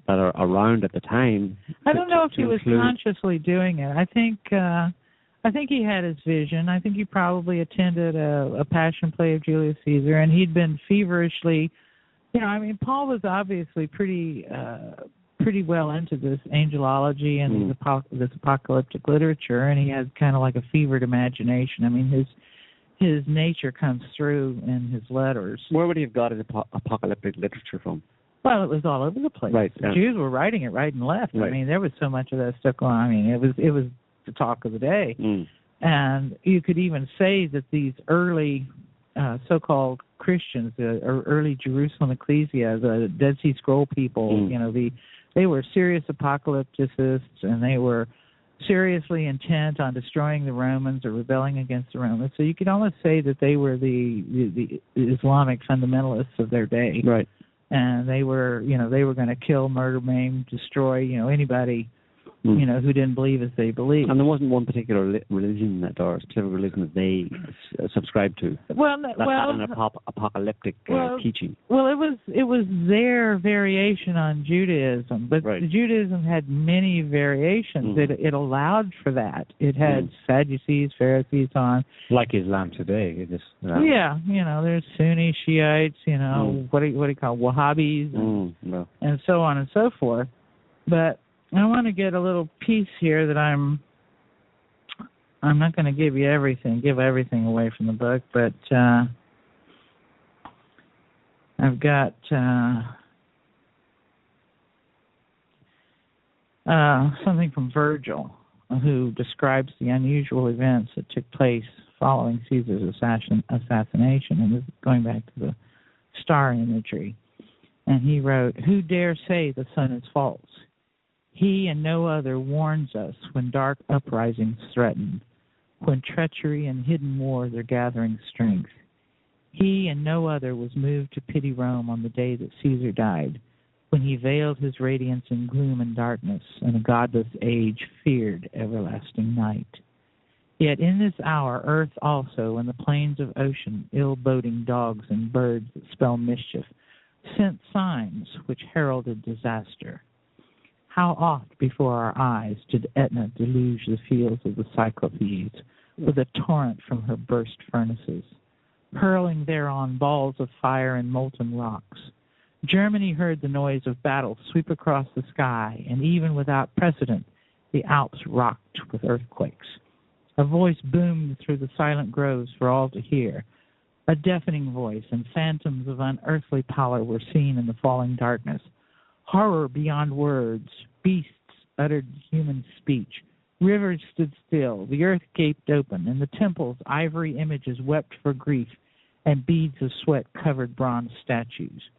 around at the time. I don't know if he was consciously doing it. I think he had his vision. I think he probably attended a passion play of Julius Caesar, and he'd been feverishly, Paul was obviously pretty well into this angelology and this apocalyptic literature, and he has kind of like a fevered imagination. I mean, his nature comes through in his letters. Where would he have got his apocalyptic literature from? Well, it was all over the place. Right. The Jews were writing it right and left. Right. I mean, there was so much of that stuff going on. I mean, it was the talk of the day. And you could even say that these early so-called Christians, the early Jerusalem ecclesia, the Dead Sea Scroll people, they were serious apocalypticists, and they were seriously intent on destroying the Romans or rebelling against the Romans. So you could almost say that they were the Islamic fundamentalists of their day. Right. And they were going to kill, murder, maim, destroy, anybody, who didn't believe as they believed. And there wasn't one particular religion or specific religion that they subscribed to. Had an apocalyptic teaching. Well, it was their variation on Judaism, but Judaism had many variations. It allowed for that. It had Sadducees, Pharisees on. Like Islam today. There's Sunni, Shiites, what do you call Wahhabis, and so on and so forth. But I want to get a little piece here that I'm not going to give everything away from the book, but I've got something from Virgil, who describes the unusual events that took place following Caesar's assassination, and this is going back to the star imagery. And he wrote, "Who dare say the sun is false? He and no other warns us when dark uprisings threaten, when treachery and hidden wars are gathering strength. He and no other was moved to pity Rome on the day that Caesar died, when he veiled his radiance in gloom and darkness, and a godless age feared everlasting night. Yet in this hour earth also and the plains of ocean, ill-boding dogs and birds that spell mischief, sent signs which heralded disaster. How oft before our eyes did Etna deluge the fields of the Cyclopes with a torrent from her burst furnaces, hurling thereon balls of fire and molten rocks. Germany heard the noise of battle sweep across the sky, and even without precedent, the Alps rocked with earthquakes. A voice boomed through the silent groves for all to hear, a deafening voice, and phantoms of unearthly power were seen in the falling darkness. Horror beyond words, beasts uttered human speech, rivers stood still, the earth gaped open, and the temple's ivory images wept for grief, and beads of sweat covered bronze statues.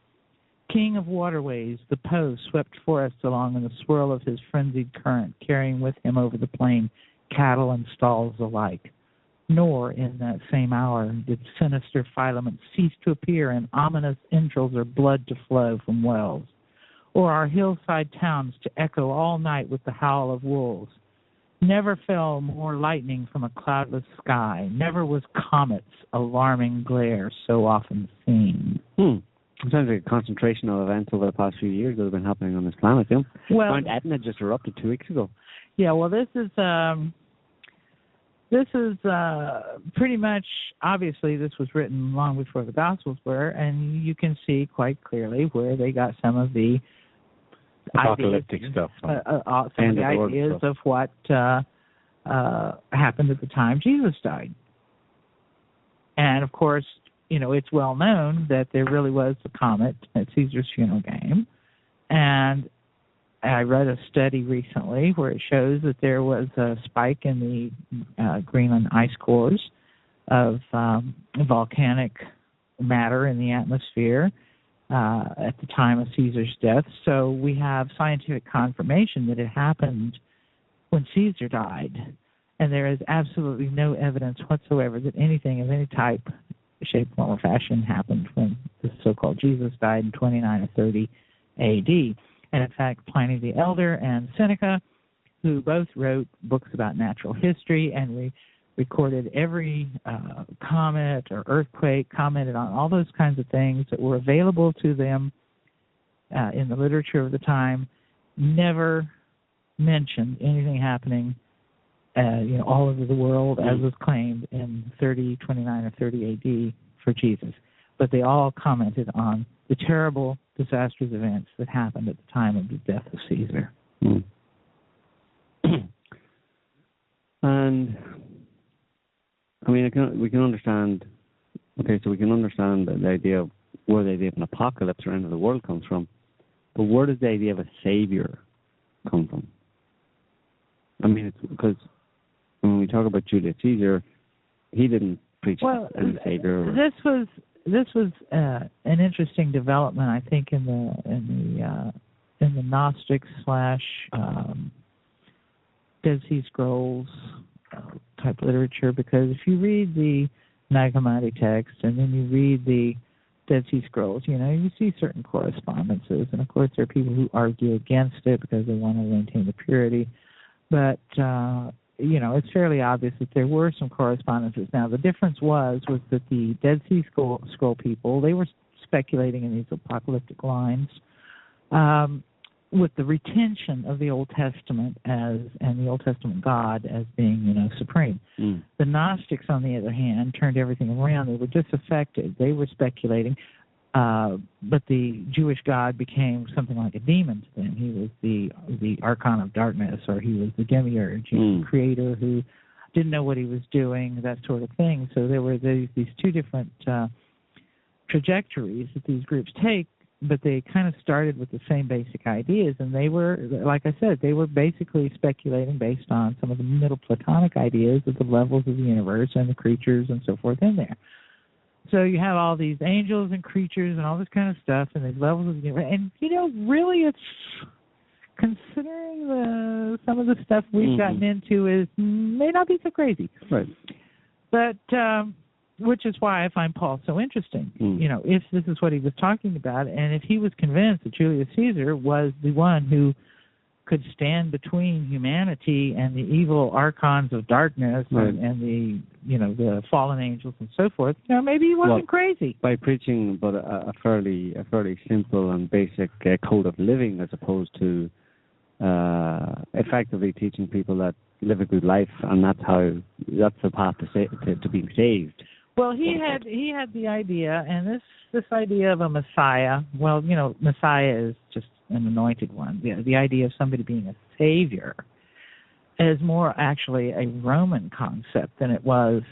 King of waterways, the Po swept forests along in the swirl of his frenzied current, carrying with him over the plain cattle and stalls alike. Nor in that same hour did sinister filaments cease to appear and ominous entrails or blood to flow from wells, or our hillside towns to echo all night with the howl of wolves. Never fell more lightning from a cloudless sky. Never was comet's alarming glare so often seen." It sounds like a concentration of events over the past few years that have been happening on this planet, yeah? Well, Mount Etna just erupted 2 weeks ago. Yeah, well, this is pretty much, obviously, this was written long before the Gospels were, and you can see quite clearly where they got some of the apocalyptic stuff. Some of the ideas of what happened at the time Jesus died. And, of course, you know, it's well known that there really was a comet at Caesar's funeral game. And I read a study recently where it shows that there was a spike in the Greenland ice cores of volcanic matter in the atmosphere at the time of Caesar's death. So we have scientific confirmation that it happened when Caesar died. And there is absolutely no evidence whatsoever that anything of any type, shape, form, or fashion happened when the so-called Jesus died in 29 or 30 A.D. And in fact, Pliny the Elder and Seneca, who both wrote books about natural history and recorded every comet or earthquake, commented on all those kinds of things that were available to them in the literature of the time, never mentioned anything happening all over the world, as was claimed in 29 or 30 A.D. for Jesus. But they all commented on the terrible, disastrous events that happened at the time of the death of Caesar. And, I mean, we can understand, so we can understand the idea of where the idea of an apocalypse or end of the world comes from, but where does the idea of a savior come from? I mean, it's because when we talk about Julius Caesar, he didn't preach any savior. This was an interesting development, I think, in the Gnostic / Dead Sea Scrolls type literature, because if you read the Nag Hammadi text and then you read the Dead Sea Scrolls, you see certain correspondences, and of course there are people who argue against it because they want to maintain the purity, but it's fairly obvious that there were some correspondences. Now, the difference was that the Dead Sea Scroll people, they were speculating in these apocalyptic lines with the retention of the Old Testament and the Old Testament God as being, supreme. The Gnostics, on the other hand, turned everything around. They were disaffected. They were speculating. but the Jewish God became something like a demon to them. He was the archon of darkness, or he was the demiurge, the creator who didn't know what he was doing, that sort of thing. So there were these two different trajectories that these groups take, but they kind of started with the same basic ideas, and they were, like I said, they were basically speculating based on some of the Middle Platonic ideas of the levels of the universe and the creatures and so forth in there. So you have all these angels and creatures and all this kind of stuff and these levels of the universe. And, really it's, considering some of the stuff we've gotten into may not be so crazy. Right. But, which is why I find Paul so interesting. If this is what he was talking about, and if he was convinced that Julius Caesar was the one who could stand between humanity and the evil archons of darkness and the the fallen angels and so forth, maybe he wasn't crazy. By preaching about a fairly simple and basic code of living, as opposed to effectively teaching people that live a good life, and that's the path to being saved. Well, he had the idea, and this idea of a Messiah. Well, Messiah is just an anointed one. The idea of somebody being a savior is more actually a Roman concept than it was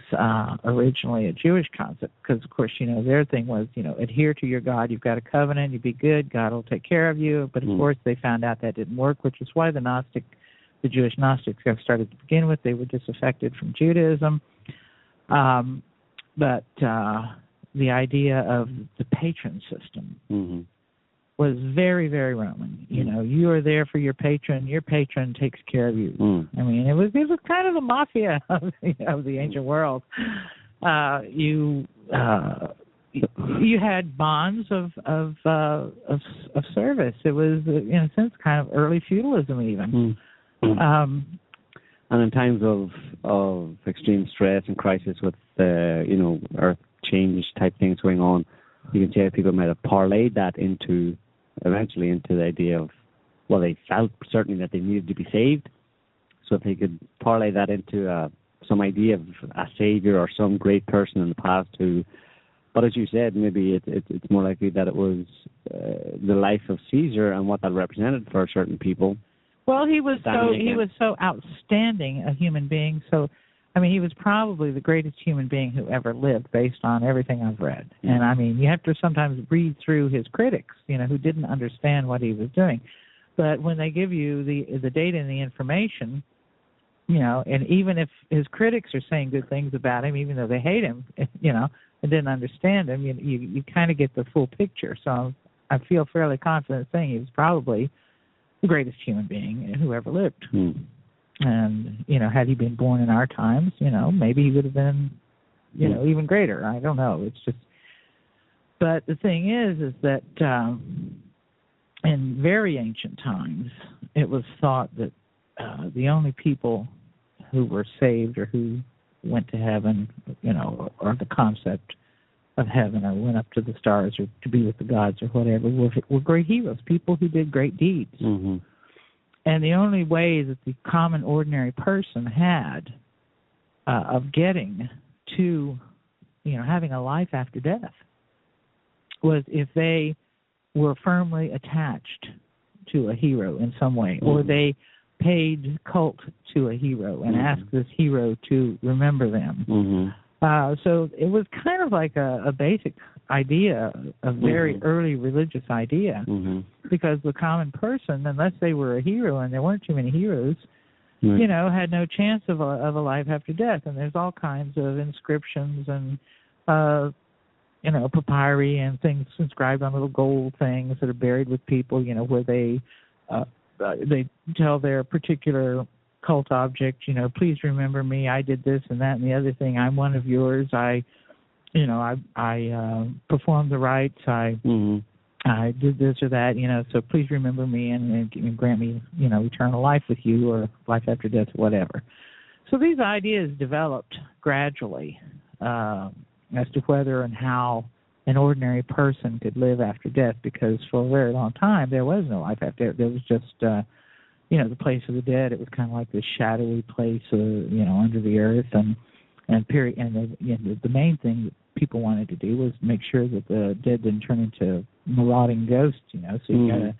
originally a Jewish concept. Because, of course, their thing was, adhere to your God. You've got a covenant. You be good. God will take care of you. But, of course, they found out that didn't work, which is why the Jewish Gnostics got started to begin with. They were disaffected from Judaism. But the idea of the patron system was very, very Roman. You are there for your patron. Your patron takes care of you. I mean, it was kind of the mafia of the ancient world. You had bonds of service. It was, in a sense, kind of early feudalism, even. And in times of extreme stress and crisis with earth change type things going on, you can say people might have parlayed that eventually into the idea of, well, they felt certainly that they needed to be saved. So if they could parlay that into some idea of a savior or some great person in the past who, but as you said, maybe it's more likely that it was the life of Caesar and what that represented for certain people. Well, he was so outstanding a human being. So, I mean, he was probably the greatest human being who ever lived, based on everything I've read. And I mean, you have to sometimes read through his critics, who didn't understand what he was doing. But when they give you the data and the information, and even if his critics are saying good things about him, even though they hate him, and didn't understand him, you kind of get the full picture. So I feel fairly confident saying he was probably the greatest human being who ever lived. And, had he been born in our times, maybe he would have been, even greater. I don't know. It's just, but the thing is that in very ancient times, it was thought that the only people who were saved or who went to heaven, or the concept of heaven, or went up to the stars, or to be with the gods, or whatever, were great heroes, people who did great deeds. And the only way that the common, ordinary person had of getting to, having a life after death was if they were firmly attached to a hero in some way, or they paid cult to a hero and asked this hero to remember them. So it was kind of like a basic idea, a very early religious idea, because the common person, unless they were a hero, and there weren't too many heroes, had no chance of a life after death. And there's all kinds of inscriptions and papyri and things inscribed on little gold things that are buried with people, where they tell their particular cult object, please remember me, I did this and that and the other thing, I'm one of yours, I performed the rites, I did this or that, so please remember me and grant me, eternal life with you, or life after death, or whatever. So these ideas developed gradually as to whether and how an ordinary person could live after death, because for a very long time there was no life after death. There was just the place of the dead. It was kind of like this shadowy place, under the earth, and And the main thing that people wanted to do was make sure that the dead didn't turn into marauding ghosts, So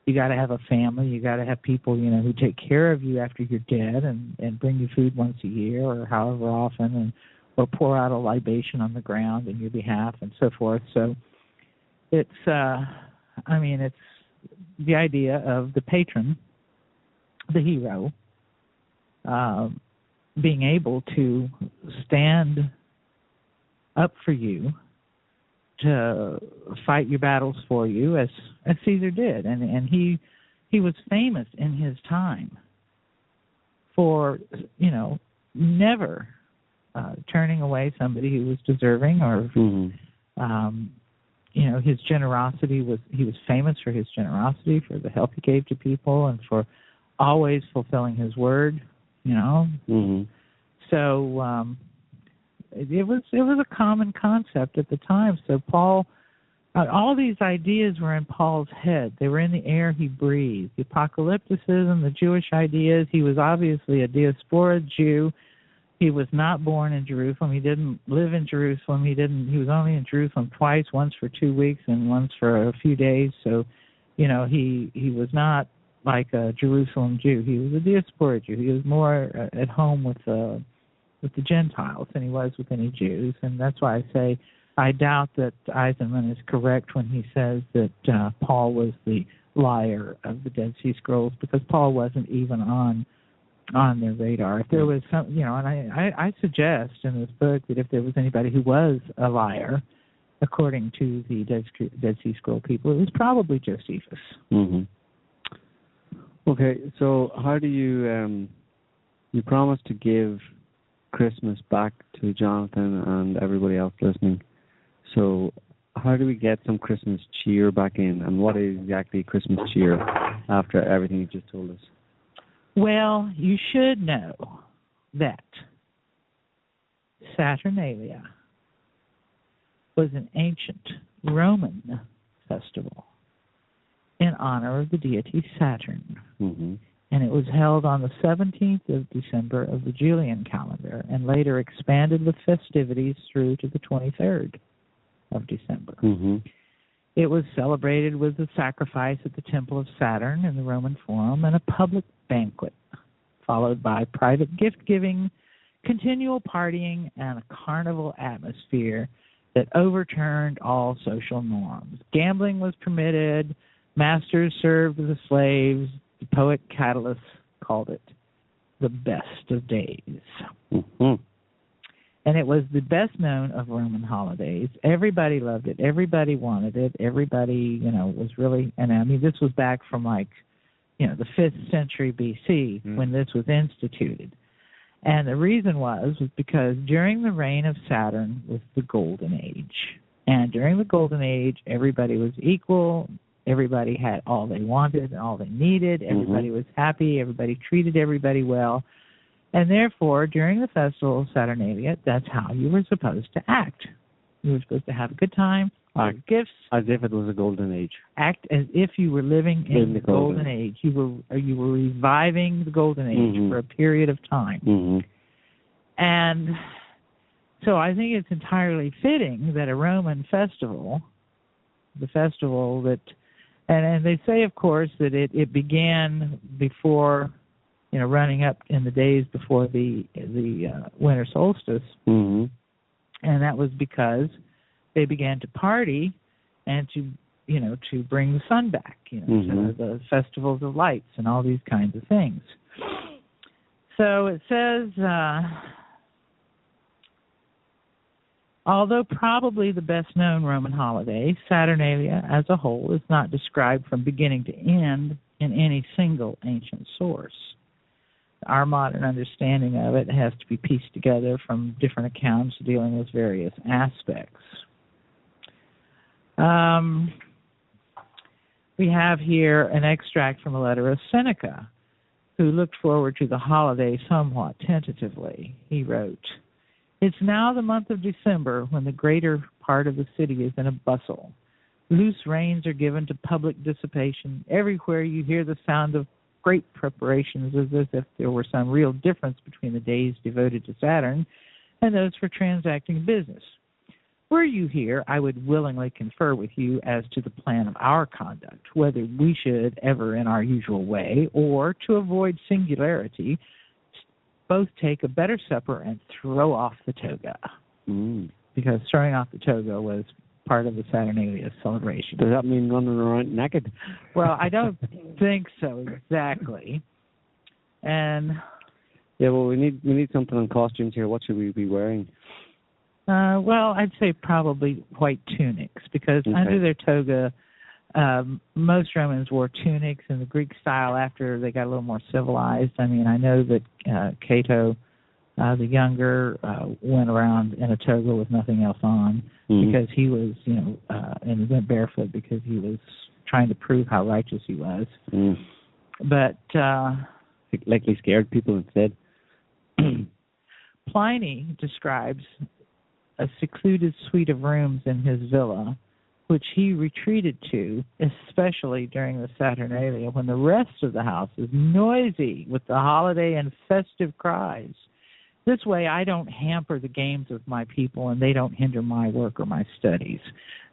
you gotta have a family, you gotta have people, who take care of you after you're dead and bring you food once a year or however often, or pour out a libation on the ground in your behalf and so forth. So it's it's the idea of the patron, the hero, being able to stand up for you, to fight your battles for you, as Caesar did, and he was famous in his time for never turning away somebody who was deserving, or his generosity he was famous for his generosity, for the help he gave to people, and for always fulfilling his word. So it was a common concept at the time. So Paul, all these ideas were in Paul's head. They were in the air he breathed. The apocalypticism, the Jewish ideas. He was obviously a diaspora Jew. He was not born in Jerusalem. He didn't live in Jerusalem. He was only in Jerusalem twice, once for 2 weeks and once for a few days. So, he was not like a Jerusalem Jew. He was a diaspora Jew. He was more at home with the Gentiles than he was with any Jews. And that's why I say I doubt that Eisenman is correct when he says that Paul was the liar of the Dead Sea Scrolls, because Paul wasn't even on their radar. If there was some, and I suggest in this book that if there was anybody who was a liar, according to the Dead Sea Scroll people, it was probably Josephus. Mm-hmm. Okay, so how do you you promised to give Christmas back to Jonathan and everybody else listening. So how do we get some Christmas cheer back in, and what is exactly Christmas cheer after everything you just told us? Well, you should know that Saturnalia was an ancient Roman festival in honor of the deity Saturn. Mm-hmm. And it was held on the 17th of December of the Julian calendar, and later expanded with festivities through to the 23rd of December. Mm-hmm. It was celebrated with a sacrifice at the Temple of Saturn in the Roman Forum and a public banquet, followed by private gift-giving, continual partying, and a carnival atmosphere that overturned all social norms. Gambling was permitted, masters served the slaves. The poet Catullus called it the best of days. Mm-hmm. And it was the best known of Roman holidays. Everybody loved it. Everybody wanted it. Everybody, was really, and I mean, this was back from the 5th century BC when this was instituted. And the reason was because during the reign of Saturn was the Golden Age. And during the Golden Age, everybody was equal. Everybody had all they wanted and all they needed. Everybody was happy. Everybody treated everybody well. And therefore, during the festival of Saturnalia, that's how you were supposed to act. You were supposed to have a good time, give gifts. As if it was a golden age. Act as if you were living in the golden age. You were reviving the golden age for a period of time. Mm-hmm. And so I think it's entirely fitting that a Roman festival, the festival that, and they say, of course, that it began before, running up in the days before the winter solstice, and that was because they began to party and to bring the sun back, to the festivals of lights and all these kinds of things. So it says, although probably the best-known Roman holiday, Saturnalia as a whole is not described from beginning to end in any single ancient source. Our modern understanding of it has to be pieced together from different accounts dealing with various aspects. We have here an extract from a letter of Seneca, who looked forward to the holiday somewhat tentatively. He wrote, "It's now the month of December, when the greater part of the city is in a bustle. Loose reins are given to public dissipation. Everywhere you hear the sound of great preparations, as if there were some real difference between the days devoted to Saturn and those for transacting business. Were you here, I would willingly confer with you as to the plan of our conduct, whether we should ever in our usual way, or to avoid singularity, both take a better supper and throw off the toga. Because throwing off the toga was part of the Saturnalia celebration. Does that mean running around naked? Well, I don't think so exactly. And yeah, well, we need something on costumes here. What should we be wearing? Well, I'd say probably white tunics, because under their toga, most Romans wore tunics in the Greek style after they got a little more civilized. I mean, I know that Cato, the younger, went around in a toga with nothing else on because he was, and he went barefoot because he was trying to prove how righteous he was. But like he scared people instead. Pliny describes a secluded suite of rooms in his villa, which he retreated to, especially during the Saturnalia, when the rest of the house is noisy with the holiday and festive cries. This way, I don't hamper the games of my people, and they don't hinder my work or my studies.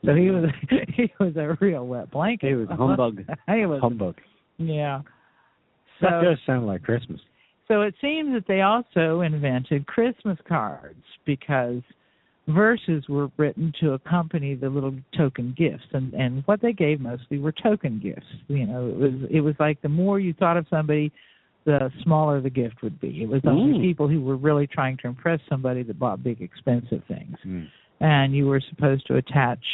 So he was a real wet blanket. He was humbug. Humbug. Yeah. So, that does sound like Christmas. So it seems that they also invented Christmas cards, because verses were written to accompany the little token gifts, and what they gave mostly were token gifts. It was like the more you thought of somebody, the smaller the gift would be. It was only people who were really trying to impress somebody that bought big, expensive things. And you were supposed to attach,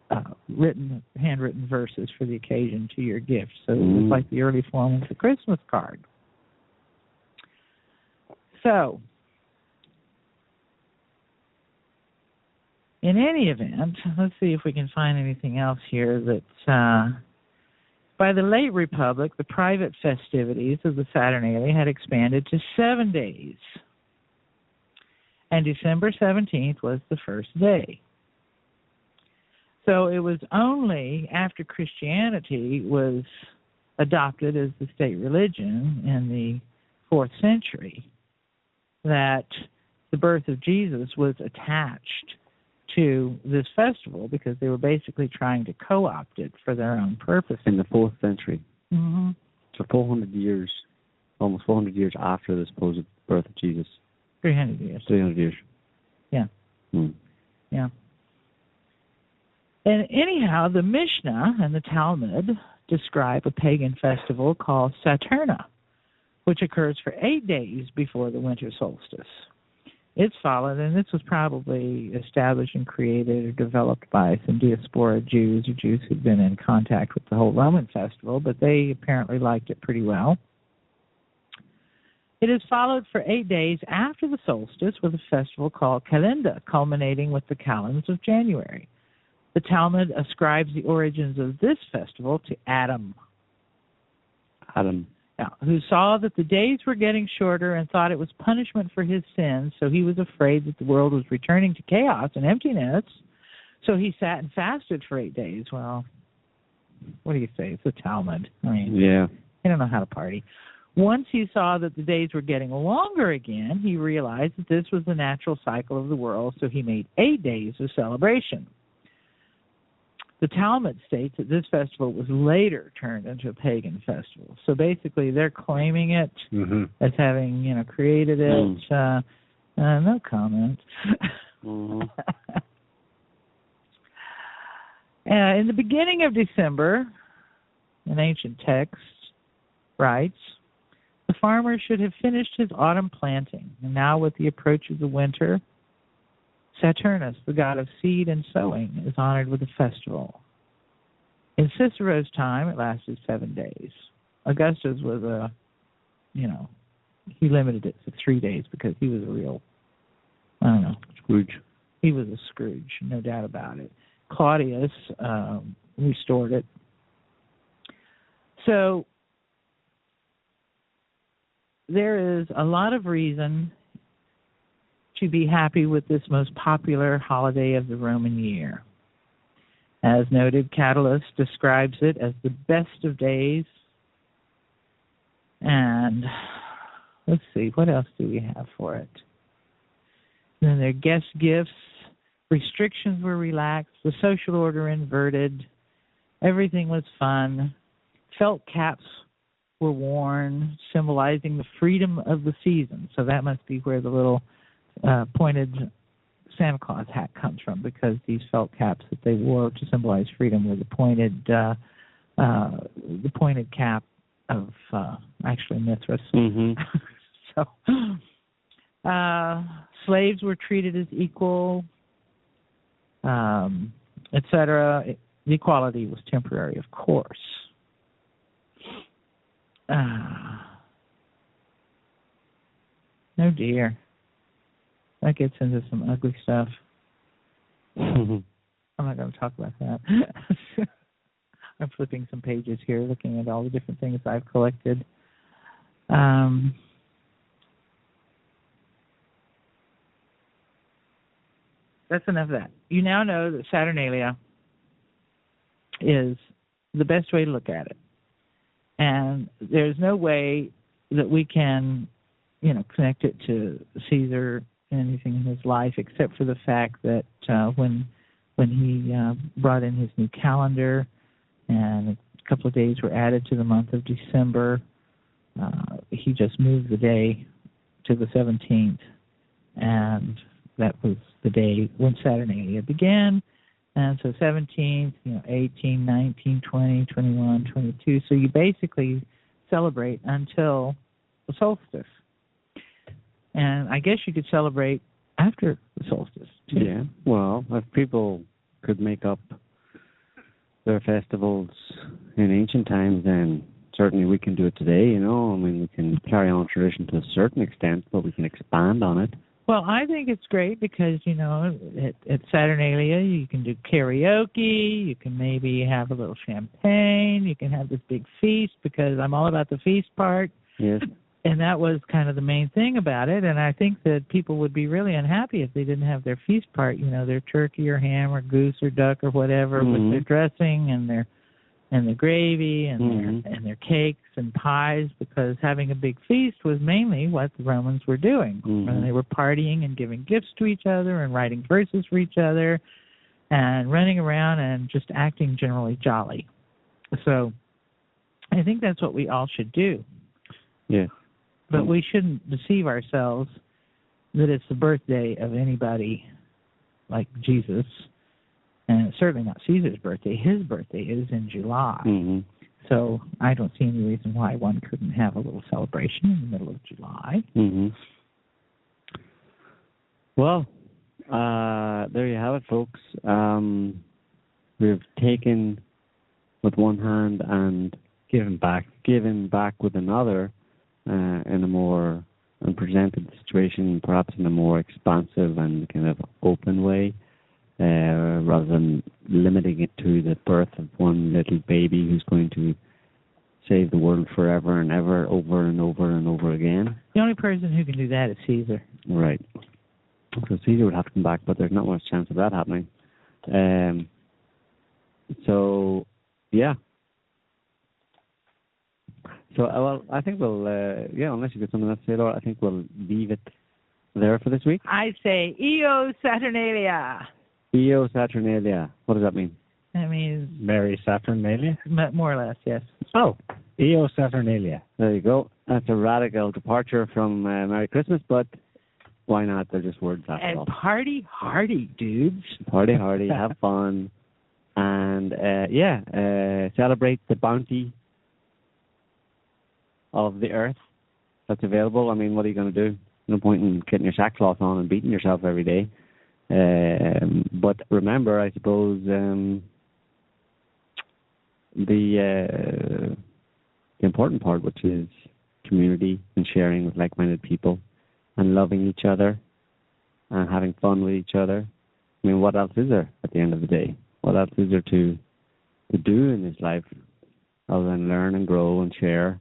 handwritten verses for the occasion to your gift. So it was like the early form of the Christmas card. So, in any event, let's see if we can find anything else here that's... by the late Republic, the private festivities of the Saturnalia had expanded to 7 days. And December 17th was the first day. So it was only after Christianity was adopted as the state religion in the 4th century that the birth of Jesus was attached to this festival, because they were basically trying to co-opt it for their own purpose. In the 4th century. So 400 years, almost 400 years after the supposed birth of Jesus. 300 years. 300 years. Yeah. Yeah. And anyhow, the Mishnah and the Talmud describe a pagan festival called Saturna, which occurs for 8 days before the winter solstice. It's followed, and this was probably established and created or developed by some diaspora Jews, or Jews who'd been in contact with the whole Roman festival, but they apparently liked it pretty well. It is followed for 8 days after the solstice with a festival called Calenda, culminating with the calends of January. The Talmud ascribes the origins of this festival to Adam. Who saw that the days were getting shorter and thought it was punishment for his sins, so he was afraid that the world was returning to chaos and emptiness, so he sat and fasted for 8 days. Well, what do you say? It's a Talmud. I mean, they don't know how to party. Once he saw that the days were getting longer again, he realized that this was the natural cycle of the world, so he made 8 days of celebration. The Talmud states that this festival was later turned into a pagan festival. So basically, they're claiming it as having, created it. No comment. In the beginning of December, an ancient text writes, the farmer should have finished his autumn planting, and now with the approach of the winter, Saturnus, the god of seed and sowing, is honored with a festival. In Cicero's time, it lasted 7 days. Augustus was he limited it to 3 days because he was a real, Scrooge. He was a Scrooge, no doubt about it. Claudius restored it. So there is a lot of reason to be happy with this most popular holiday of the Roman year. As noted, Catullus describes it as the best of days. And let's see, what else do we have for it? Then their guest gifts, restrictions were relaxed, the social order inverted, everything was fun. Felt caps were worn, symbolizing the freedom of the season. So that must be where the little pointed Santa Claus hat comes from, because these felt caps that they wore to symbolize freedom were the pointed cap of actually Mithras. Mm-hmm. So slaves were treated as equal, etc. The equality was temporary, of course. Oh dear. That gets into some ugly stuff. I'm not going to talk about that. I'm flipping some pages here, looking at all the different things I've collected. That's enough of that. You now know that Saturnalia is the best way to look at it. And there's no way that we can, connect it to Caesar and anything in his life, except for the fact that when he brought in his new calendar and a couple of days were added to the month of December, he just moved the day to the 17th, and that was the day when Saturnalia began. And so 17th, 18, 19, 20, 21, 22. So you basically celebrate until the solstice. And I guess you could celebrate after the solstice, too. Yeah, well, if people could make up their festivals in ancient times, then certainly we can do it today, we can carry on tradition to a certain extent, but we can expand on it. Well, I think it's great because, at Saturnalia you can do karaoke, you can maybe have a little champagne, you can have this big feast, because I'm all about the feast part. Yes. And that was kind of the main thing about it, and I think that people would be really unhappy if they didn't have their feast part, their turkey or ham or goose or duck or whatever, with their dressing and their gravy and their cakes and pies, because having a big feast was mainly what the Romans were doing. And they were partying and giving gifts to each other and writing verses for each other and running around and just acting generally jolly. So I think that's what we all should do. Yeah. But we shouldn't deceive ourselves that it's the birthday of anybody like Jesus. And it's certainly not Caesar's birthday. His birthday is in July. So I don't see any reason why one couldn't have a little celebration in the middle of July. Well, there you have it, folks. We've taken with one hand and given back with another, and presented the situation perhaps in a more expansive and kind of open way. Rather than limiting it to the birth of one little baby who's going to save the world forever and ever, over and over and over again. The only person who can do that is Caesar. Right. So Caesar would have to come back, but there's not much chance of that happening. So, yeah. So, well, I think we'll, unless you got something else to say, Laura, I think we'll leave it there for this week. I say, Io Saturnalia. Io Saturnalia. What does that mean? That means Merry Saturnalia? More or less, yes. Oh, Io Saturnalia. There you go. That's a radical departure from Merry Christmas, but why not? They're just words after all. And party hardy, dudes. Party hardy, have fun, and celebrate the bounty of the earth that's available. I mean, what are you going to do? No point in getting your sackcloth on and beating yourself every day. But remember, I suppose, the important part, which is community and sharing with like-minded people and loving each other and having fun with each other. I mean, what else is there at the end of the day? What else is there to do in this life other than learn and grow and share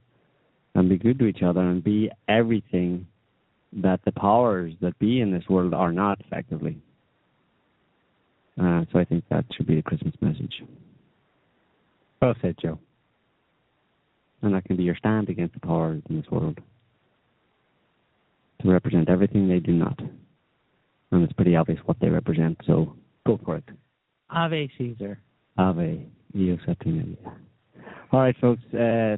and be good to each other and be everything that the powers that be in this world are not, effectively. So I think that should be the Christmas message. Well said, Joe. And that can be your stand against the powers in this world, to represent everything they do not. and it's pretty obvious what they represent. So go for it. Ave Caesar. Ave Io Saturnalia. All right, folks.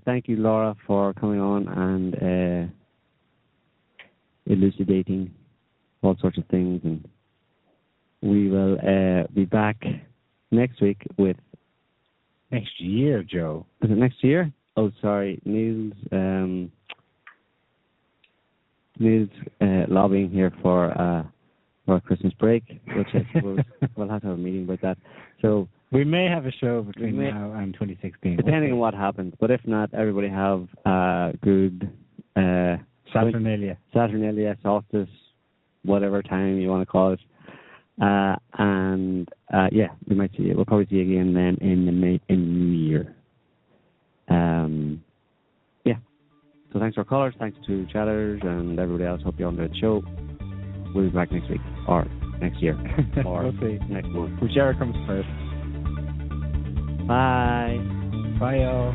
Thank you, Laura, for coming on and elucidating all sorts of things, and we will be back next week with next year, Joe. Is it next year? Oh, sorry, Neil's lobbying here for a Christmas break, which I suppose we'll have to have a meeting about that. So we may have a show between now and 2016, depending on what happens. But if not, everybody have good Saturnalia, solstice, whatever time you want to call it. And we might see you. We'll probably see you again then in the New Year. So thanks to our callers, thanks to chatters and everybody else. Hope you all enjoyed the show. We'll be back next week or next year or we'll see. Next month. Whichever comes first. Bye. Bye, y'all.